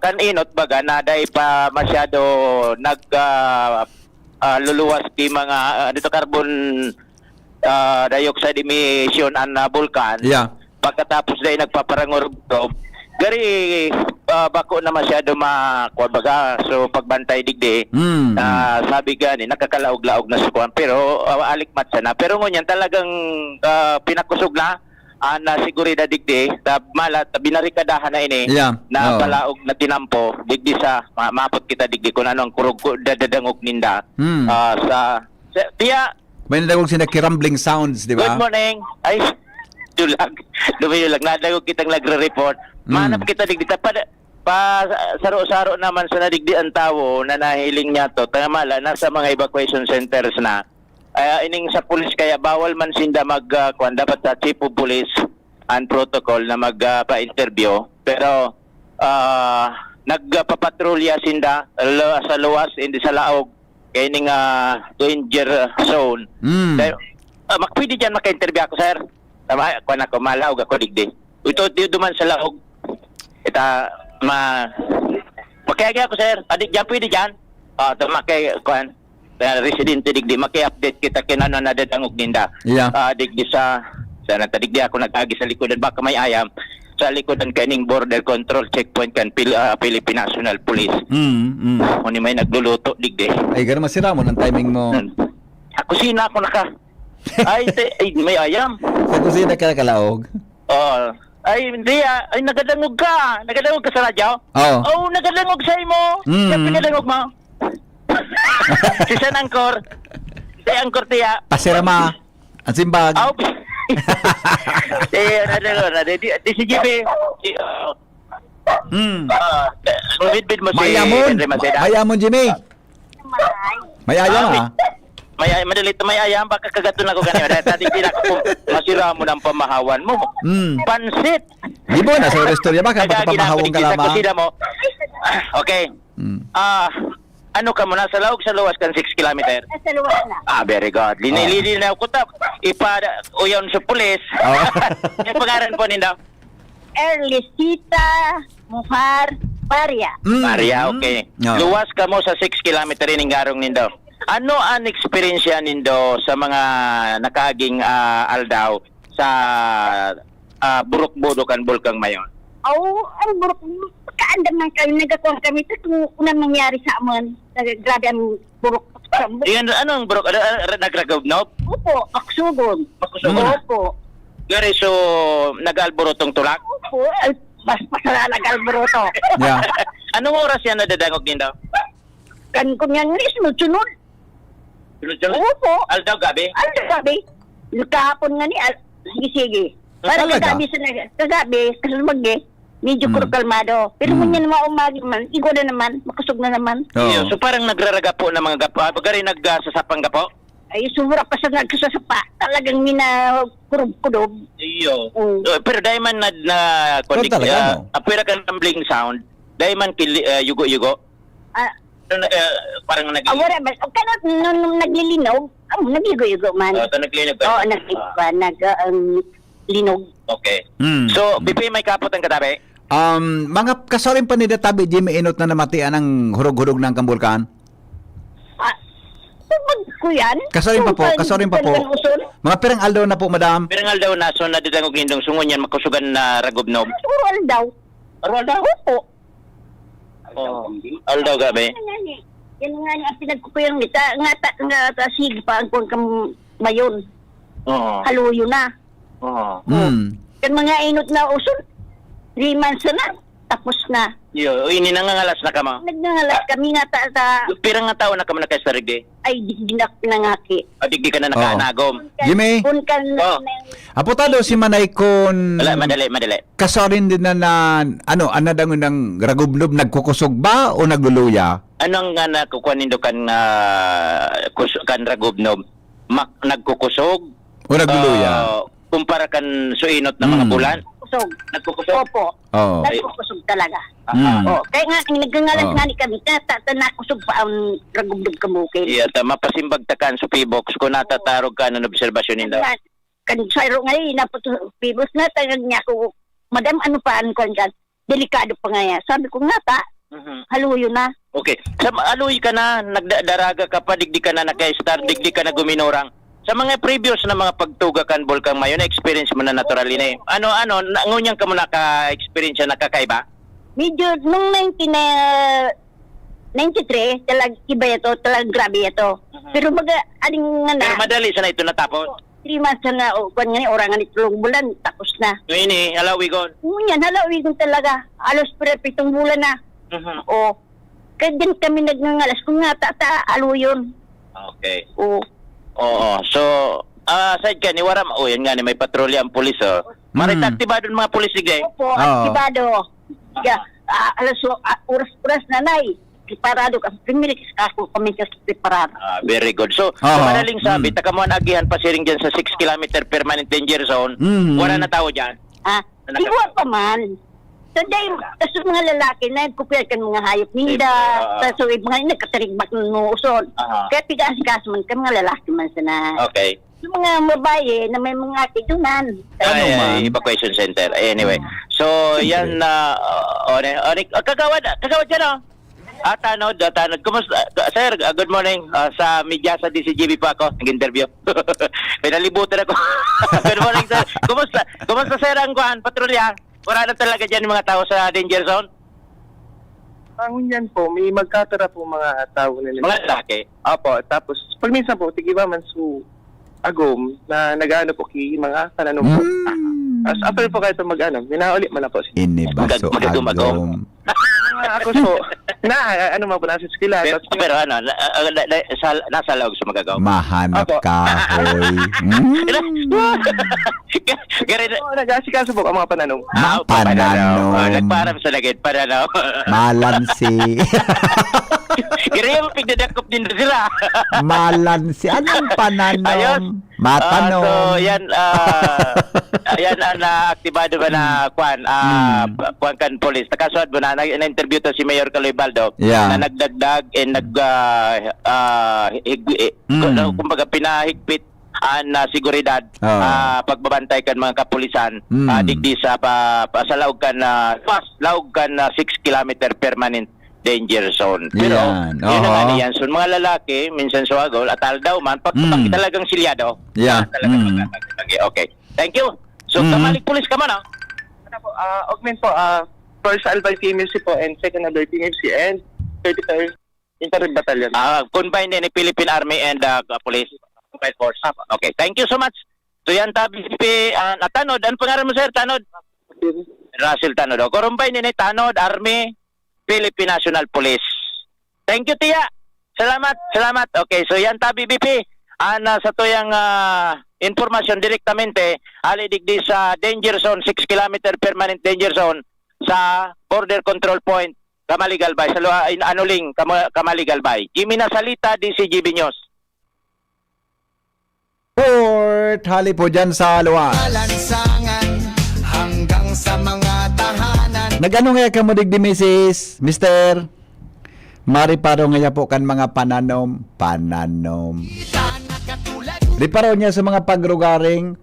kan inot baga na dai pa masyado luluwas di mga dito carbon dioxide emission an vulkan. Yeah. Pagkatapos dahil nagpaparangurugtob, gari bako na masyado baga, so pagbantay digdi, sabi gani, nakakalaog-laog na sukuan, pero alikmat sana. Pero ngunyan talagang pinakusog na, na seguridad digdi, malat, binarikadahan na ini, na palaog na tinampo, digdi sa, mapot kita digdi kung ano ang kurug dadadangog ninda, may nadagog sina kirambling sounds, di ba? Good morning. Ay, dulag. Nadagog kitang nagre-report. Manap kita digdi. Saro-saro naman sa nadigdi ang tao na nahiling niya to. Tamala, nasa mga evacuation centers na. Ining sa pulis kaya bawal man sinda dapat sa chief of police and protocol na magpa-interview. Pero nagpapatrolya sinda sa luwas, hindi sa laog. Kaya ning danger zone. Pwede dyan maka-interview ako, sir. Kuan ako, malaog ako digdi. Ito duman sa laog. Makaya ako, sir. Adik dyan, pwede dyan. Kuan, residente digdi. Maki-update kita kinano na dadangog ninda. Digdi sa natadigdi ako nag-agi sa likodan. Baka may ayam. Sa likodan kaning border control checkpoint kan Philippine National Police. Kung may nagluluto digdi. Ay, gano'n masira mo ng timing mo. Kusina ako naka. Ay, may ayam. Sa kusina ka nakalaog? Ay, hindi ay nagadangog ka. Nagadangog ka sa radyo? Oo. Nagadangog sa imo. Nagadangog mo. Si San Angkor. Si Angkor tiya. Pasirama. Ang simbag. Di si JB. Bid mo si Mayamon, Jimmy. Mayayam, ha? Madalit may ayam, baka kagaton ako ganyan. Dati ko masira mo ng pamahawan mo. Pansit. Di mo na sa restorya ba? Baka pamahawang ka lamang. Okay. Ano ka mo, nasa laog sa luwas kan 6 kilometer? Sa luwas na. Very good. Linilinaw ko tap. Uyon sa pulis. Yung pangaran po ninda? Erlicita Muhar Paria. Paria, okay. Luwas ka mo sa 6 kilometer ining garong nindo. Ano ang experience nindo sa mga nakaging aldaw sa Buruk-Budo kan Bulkang Mayon? Ang buruk kaandam ng kami nagakuha kami sa kung unang nangyari sa amin. Grabe ang buruk. Yan, anong buruk? Nagragobnob? Opo, makusugod. Opo. Gari, so nag-alborotong tulak? Opo, mas masala nag-alboroto. Anong oras yan nadadangog din daw? Kan kung yan sunod-sunod. Sunod-sunod? Opo. Aldaw gabi? Aldaw gabi. Kahapon nga ni, sige. Parang kagabi kasunod medyo kalmado. Pero kung yan maumagi man, igo na naman, makusog na naman. So parang nagraraga po ng mga gapo. Pagkari nagsasapang gapo? Ay, sumura pa sa nagsusasapa. Talagang minakurub-kudob. Iyo. Pero dahil man apira ka tumbling sound, dahil man yugo-yugo. Parang wala ba? Kanot nung naglilinaw, nagligo-yugo man. Naglinog ka? Oo, naglinog. Okay. So, Bibi, may kapot ang katabi? Mga kasarin pa ni Databi, Jimmy, inot na namatian ng hurog-hurog ng kambulkan? Ko yan? Kasarin pa po. Mga pirang aldaw na po, madam. Pirang aldaw na, so nadidangog nindong sungon yan, makusugan na ragobnob. Puro aldaw. Aldaw? Opo. Aldaw gabi? Yan nga ang pinagkukuyang nita. Nga sige pa ang kung mayon. Haluyo na. Kan mga inot na usun, 3 months na, tapos na. Ini nangangalas na ka mo? Nagnangalas kami nga ta. Pirang nga tao na ka mo nakastarig di? Ay, di na pinangaki. Di ka na nakaanagom? Jimmy? Apotado si Manay kon... Madali. Kasarin din na anadangon ng ragublob, nagkukusog ba o nagluluya? Anong nga nakukuha nindo kan ragubnob? Nagkukusog? O nagluluya? Kumpara kan suinot ng mga bulan? Nagkukusog? Opo. Nagkukusog talaga. Kaya nga, nagngangalas nga ni kami, nakusog pa ang ragubdob kamukin. Mapasimbag takan sa P-box kung natatarog ka ng obserbasyon nila. Kan sayro nga P-box na, tangan niya ko, madam, ano pa ang kwan dyan? Delikado pa nga yan. Sabi ko nga ta, haluyo na. Okay. Sa haluyo ka na, nagdaraga ka pa, digdi ka na naka-star, digdi ka na guminorang. Sa mga previous na mga pagtugakan bulkang mayo, na-experience mo na naturally na eh. Ngunyang ka mo naka-experience na nakakaiba? Medyo, nung 93, talag iba ito, talag grabe ito. Pero aling nga na, Pero madali sana ito natapos. 3 months na, kwan nga ni, orangan ni 3 bulan, tapos na. Ini, halawigon. Ngunyan, halawin talaga. Alos pero 7 bulan na. O, kaya din kami nagngangalas, kung nga alo yun. Okay. Oo. Oo. So, aside ka ni Waram, yan nga ni may patrolya ang pulis, oh. Marita aktibado ng mga pulis, sige. Opo, aktibado. Yeah, oras na nay. Preparado ka. Primilik ako kami kasi preparado. Very good. So, madaling sabi, takamuan agihan pasiring dyan sa 6 km permanent danger zone. Wala na tao dyan. Iwa pa man. Tapos mga lalaki na kupil kan mga hayop ninda. Tapos mga nagkatarigbak ng uson. Kaya pigas-gas man ka mga lalaki man sana. Okay. Yung mga babae na may mga atidunan. Evacuation center. Anyway. So, yan na... Kagawad dyan, oh. Tanod. Kumusta? Sir, good morning. Sa media sa DCGB pa ako. Nag-interview. Pinalibutan ako. Good morning, sir. Kumusta, sir, ang patrolya? Wala na talaga dyan yung mga tao sa danger zone? Ang yan po, may magkatara po mga tao nila. Mga lalaki? Opo, tapos pag minsan po, tigiba man su agom na nag-ano po ki mga kananong po. As after po kahit mag-ano, minauli man na po. Inibaso agom. Ako po, ano man po nasa skila. Pero nasa loob sa magagaw. Mahanap kahoy. Nag-asikaso po ang mga pananong. Pananong. Nagparang sa lagid, pananong. Malansi. Kaya mo pigdadakop din sila. Malansi. Anong pananong? Ayos. Matanong. So, yan na-aktibado ba na kwan kan police. Nakasuad mo na, na-interview to si Mayor Kaloy Baldo na nagdagdag and kumbaga pinahigpit na seguridad pagbabantay kan mga kapulisan digdi sa laog kan 6 km permanent danger zone. Pero yun ang yan. So mga lalaki minsan suwagol at daw man pag talagang silyado. Okay. Thank you. So kamalik pulis ka man, no? Augment po, first Albay PMC po and second Albay PMC and 33rd Interim Battalion. Combined din ni Philippine Army and Police. Combined Force. Okay. Thank you so much. So yan tabi Tanod. Ano pangalan mo, sir? Tanod? Russell Tanod. Combined din ni Tanod, Army, Philippine National Police. Thank you, Tia. Salamat. Okay, so yan tabi BP. Sa tuyang informasyon direktamente alidigdi sa danger zone, 6 km permanent danger zone sa border control point Kamaligalbay, sa Kamaligalbay. Jimmy Nasalita, DCGB News. Port, hali po dyan sa luwa. Lansangan hanggang sa mga tahanan. Nagano nga ka mo digdi, Mrs. Mister? Mari paro nga po kan mga pananom. Di paro niya sa mga pagrogaring.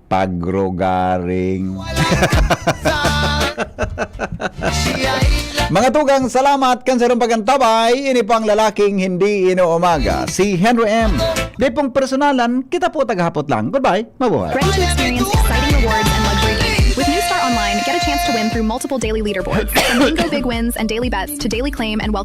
Mga tugang, salamat kan sa pagantabay. Ini pang lalaking hindi inuumaga. Si Henry M. Di pong personalan, kita po tagahapot lang. Goodbye. Mabuhay. Ready to experience exciting rewards and luxury gaming. With New Star Online, get a chance to win through multiple daily leaderboards. From bingo big wins and daily bets to daily claim and welcome